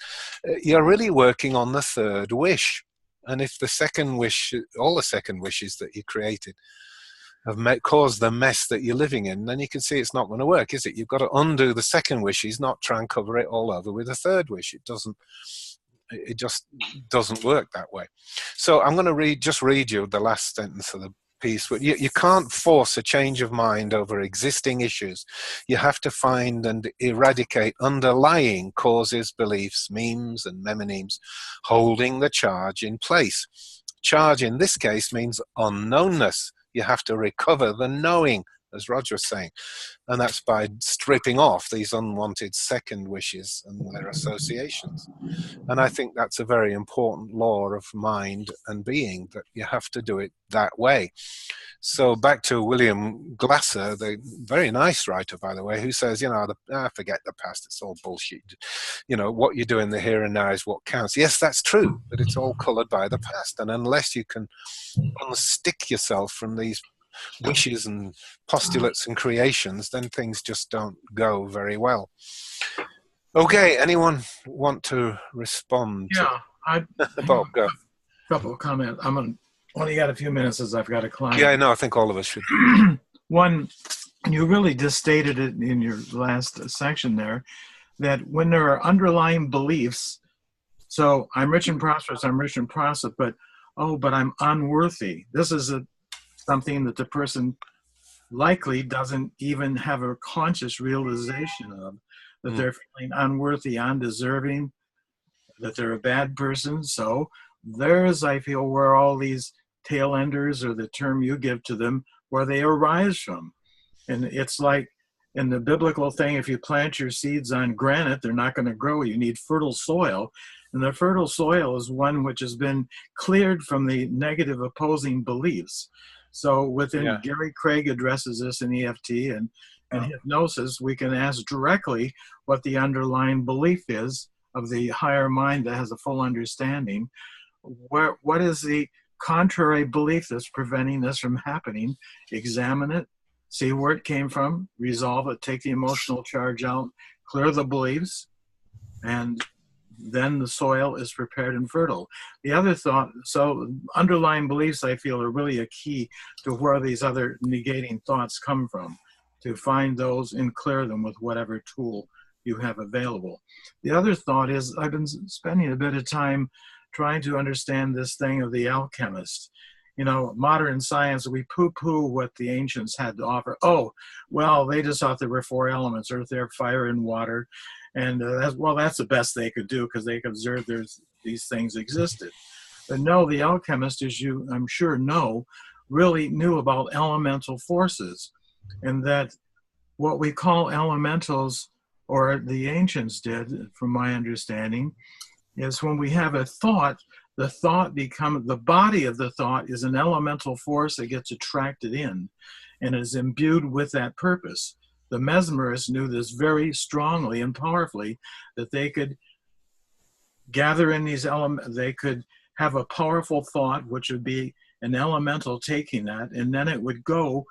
you're really working on the 3rd wish. And if the second wish, all the second wishes that you created have caused the mess that you're living in, then you can see it's not going to work, is it? You've got to undo the second wishes, not try and cover it all over with a 3rd wish. It just doesn't work that way. So I'm going to just read you the last sentence of the piece. You can't force a change of mind over existing issues. You have to find and eradicate underlying causes, beliefs, memes and mnemonims holding the charge in place. Charge in this case means unknownness. You have to recover the knowing, as Roger was saying. And that's by stripping off these unwanted second wishes and their associations. And I think that's a very important law of mind and being, that you have to do it that way. So back to William Glasser, the very nice writer, by the way, who says, forget the past, it's all bullshit. What you do in the here and now is what counts. Yes, that's true, but it's all colored by the past. And unless you can unstick yourself from these wishes and postulates and creations, then things just don't go very well. Okay, anyone want to respond? Yeah, Bob, go. A couple of comments. Only got a few minutes as I've got a client. Yeah, no, I think all of us should. One, you really just stated it in your last section there, that when there are underlying beliefs, so I'm rich and prosperous, but I'm unworthy. This is something that the person likely doesn't even have a conscious realization of, that they're feeling unworthy, undeserving, that they're a bad person. So there's, I feel, where all these tail enders, or the term you give to them, where they arise from. And it's like in the biblical thing, if you plant your seeds on granite, they're not going to grow. You need fertile soil. And the fertile soil is one which has been cleared from the negative opposing beliefs. So Gary Craig addresses this in EFT and hypnosis, we can ask directly what the underlying belief is of the higher mind that has a full understanding. What is the contrary belief that's preventing this from happening? Examine it, see where it came from, resolve it, take the emotional charge out, clear the beliefs, and then the soil is prepared and fertile. The other thought, so underlying beliefs, I feel, are really a key to where these other negating thoughts come from. to find those and clear them with whatever tool you have available. The other thought is I've been spending a bit of time trying to understand this thing of the alchemist. You know, modern science, we poo-poo what the ancients had to offer. Oh, well, they just thought there were 4 elements, earth, air, fire, and water. And that's the best they could do because they could observe these things existed. But no, the alchemist, as you, I'm sure, know, really knew about elemental forces. And that what we call elementals, or the ancients did, from my understanding, is when we have a thought, the thought becomes, the body of the thought is an elemental force that gets attracted in and is imbued with that purpose. The mesmerists knew this very strongly and powerfully, that they could gather in these elements, they could have a powerful thought, which would be an elemental taking that, and then it would go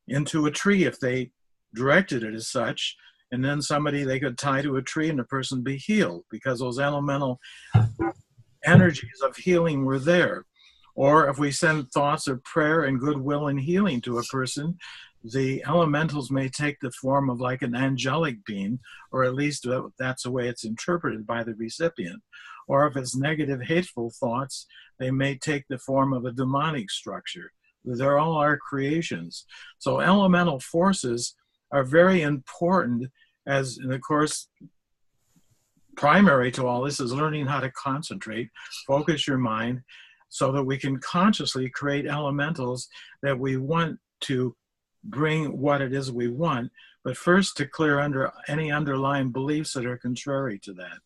into a tree if they directed it as such, and then somebody they could tie to a tree and the person be healed because those elemental energies of healing were there. Or if we send thoughts of prayer and goodwill and healing to a person, the elementals may take the form of like an angelic being, or at least that's the way it's interpreted by the recipient. Or if it's negative, hateful thoughts, they may take the form of a demonic structure. They're all our creations. So elemental forces are very important, as, and of course, primary to all this is learning how to concentrate, focus your mind, so that we can consciously create elementals that we want to bring what it is we want, but first to clear under any underlying beliefs that are contrary to that.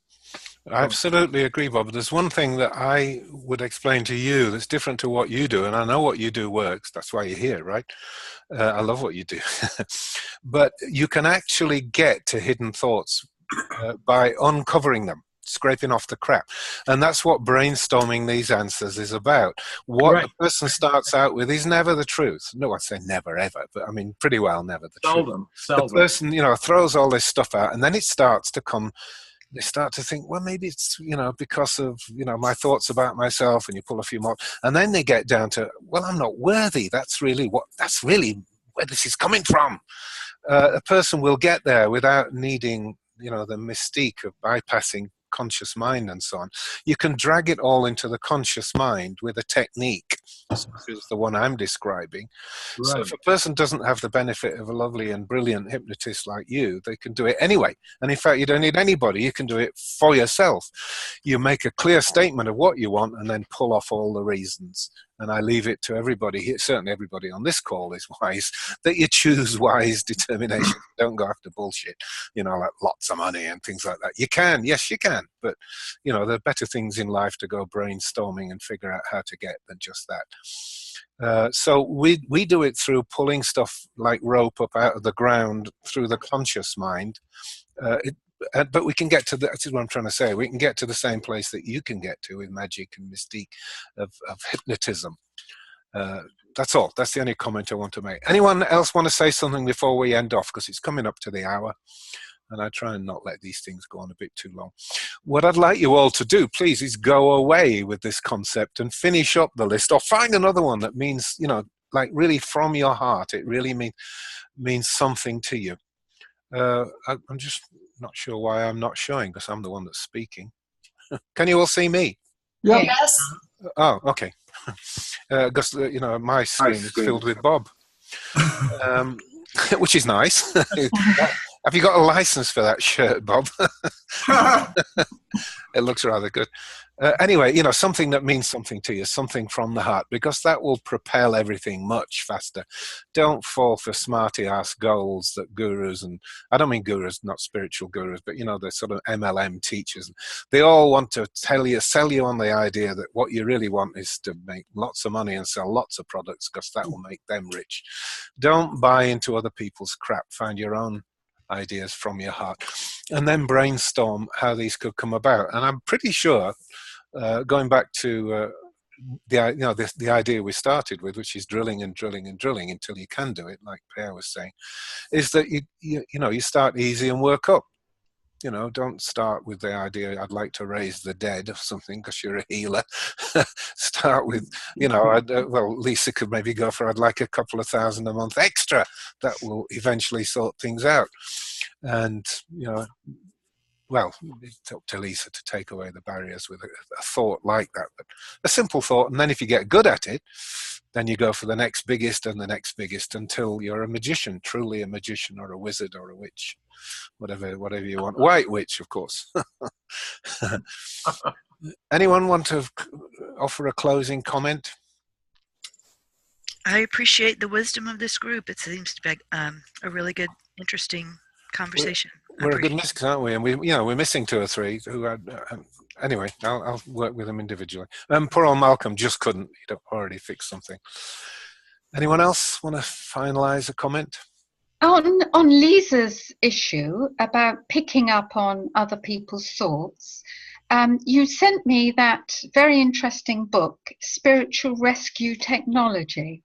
I absolutely agree, Bob. There's one thing that I would explain to you that's different to what you do, and I know what you do works. That's why you're here, right? I love what you do. But you can actually get to hidden thoughts by uncovering them, scraping off the crap. And that's what brainstorming these answers is about. What Right. the person starts out with is never the truth. No, I say never ever, but I mean pretty well never the truth. The person, you know, throws all this stuff out, and then it starts to come, they start to think, well, maybe it's, you know, because of, you know, my thoughts about myself, and you pull a few more, and then they get down to, well, I'm not worthy. That's really where this is coming from. A person will get there without needing, you know, the mystique of bypassing conscious mind and so on. You can drag it all into the conscious mind with a technique, such as the one I'm describing. Right. So if a person doesn't have the benefit of a lovely and brilliant hypnotist like you, they can do it anyway. And in fact, you don't need anybody. You can do it for yourself. You make a clear statement of what you want and then pull off all the reasons. And I leave it to everybody here, certainly everybody on this call is wise, that you choose wise determination. Don't go after bullshit, you know, like lots of money and things like that. You can, yes, you can. But, you know, there are better things in life to go brainstorming and figure out how to get than just that. So we do it through pulling stuff like rope up out of the ground through the conscious mind. But we can get to the, that's what I'm trying to say, we can get to the same place that you can get to with magic and mystique of hypnotism. That's all. That's the only comment I want to make. Anyone else want to say something before we end off? Because it's coming up to the hour, and I try and not let these things go on a bit too long. What I'd like you all to do, please, is go away with this concept and finish up the list, or find another one that means, you know, like really from your heart, it really means something to you. I'm just not sure why I'm not showing, because I'm the one that's speaking. Can you all see me? Yep. Yes. Oh, okay. Because you know, my screen is filled with Bob, which is nice. Have you got a license for that shirt, Bob? It looks rather good. Anyway, you know, something that means something to you, something from the heart, because that will propel everything much faster. Don't fall for smarty-ass goals that gurus, and I don't mean gurus, not spiritual gurus, but, you know, the sort of MLM teachers. They all want to sell you on the idea that what you really want is to make lots of money and sell lots of products, because that will make them rich. Don't buy into other people's crap. Find your own ideas from your heart, and then brainstorm how these could come about. And I'm pretty sure, going back to the idea we started with, which is drilling and drilling and drilling until you can do it, like Per was saying, is that you start easy and work up. you know, don't start with the idea, I'd like to raise the dead or something, because you're a healer. Start with, you know, well, Lisa could maybe go for, I'd like a couple of $1,000 a month extra. That will eventually sort things out. And, you know, well, it's up to Lisa to take away the barriers with a thought like that. But a simple thought, and then if you get good at it, then you go for the next biggest and the next biggest until you're a magician, truly a magician or a wizard or a witch, whatever you want. White witch, of course. Anyone want to offer a closing comment? I appreciate the wisdom of this group. It seems to be a really good, interesting conversation. We're a good mix, aren't we? And we're missing 2 or 3 who had. Anyway, I'll work with them individually. Poor old Malcolm just couldn't. He'd already fixed something. Anyone else want to finalize a comment? On Lisa's issue about picking up on other people's thoughts, you sent me that very interesting book, Spiritual Rescue Technology.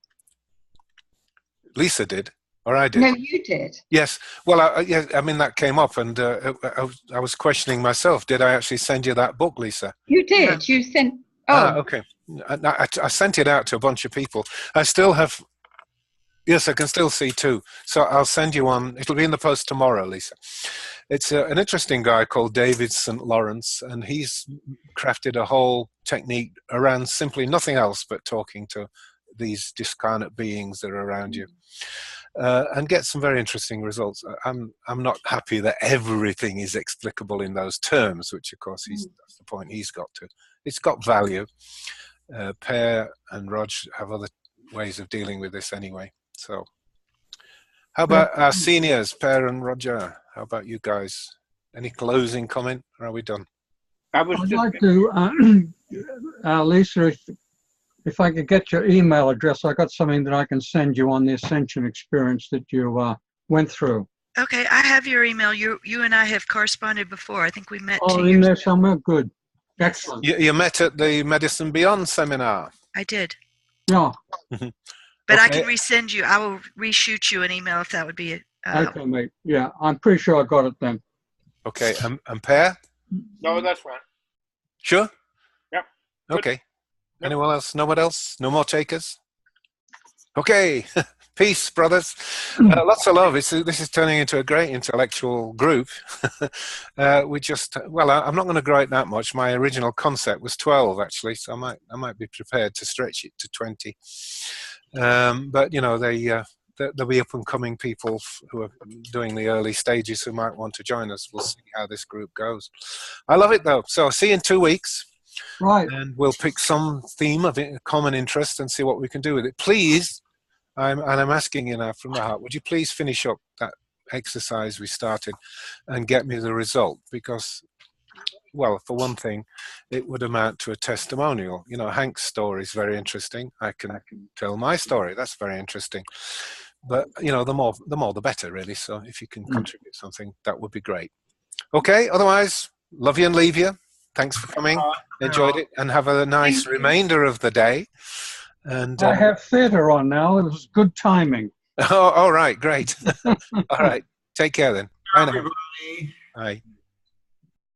Lisa did. Or I did. No, you did. Yes. Well, I mean, that came up, and I was questioning myself. Did I actually send you that book, Lisa? You did. You sent. Oh. Okay. I sent it out to a bunch of people. I still have. Yes, I can still see 2. So I'll send you one. It'll be in the post tomorrow, Lisa. It's an interesting guy called David St. Lawrence, and he's crafted a whole technique around simply nothing else but talking to these discarnate beings that are around you. And get some very interesting results. I'm not happy that everything is explicable in those terms, which of course that's the point he's got to. It's got value. Per and Rog have other ways of dealing with this anyway. So how about our seniors, Per and Roger? How about you guys? Any closing comment, or are we done? I'd like to, Lisa, if I could get your email address, I got something that I can send you on the ascension experience that you went through. Okay, I have your email. You and I have corresponded before. I think we met. Oh, in there somewhere. Good, excellent. You met at the Medicine Beyond seminar. I did. Yeah. But okay. I can resend you. I will reshoot you an email if that would be. Okay, mate. Yeah, I'm pretty sure I got it then. Okay, and Per? No, that's fine. Sure. Yep. Okay. Anyone else? No one else? No more takers? Okay. Peace, brothers. Lots of love. This is turning into a great intellectual group. I'm not going to grow it that much. My original concept was 12, actually, so I might be prepared to stretch it to 20. But, you know, there'll be up-and-coming people who are doing the early stages who might want to join us. We'll see how this group goes. I love it, though. So I'll see you in 2 weeks. Right. And we'll pick some theme of common interest and see what we can do with it. Please, I'm asking you now from the heart, would you please finish up that exercise we started and get me the result? Because, well, for one thing, it would amount to a testimonial. You know, Hank's story is very interesting. I can tell my story. That's very interesting. But, you know, the more the better, really. So if you can contribute something, that would be great. Okay, otherwise, love you and leave you. Thanks for coming. Enjoyed it, and have a nice remainder of the day. And I have theatre on now. It was good timing. Oh, all right, great. All right, take care then. Bye now. Everybody. Bye.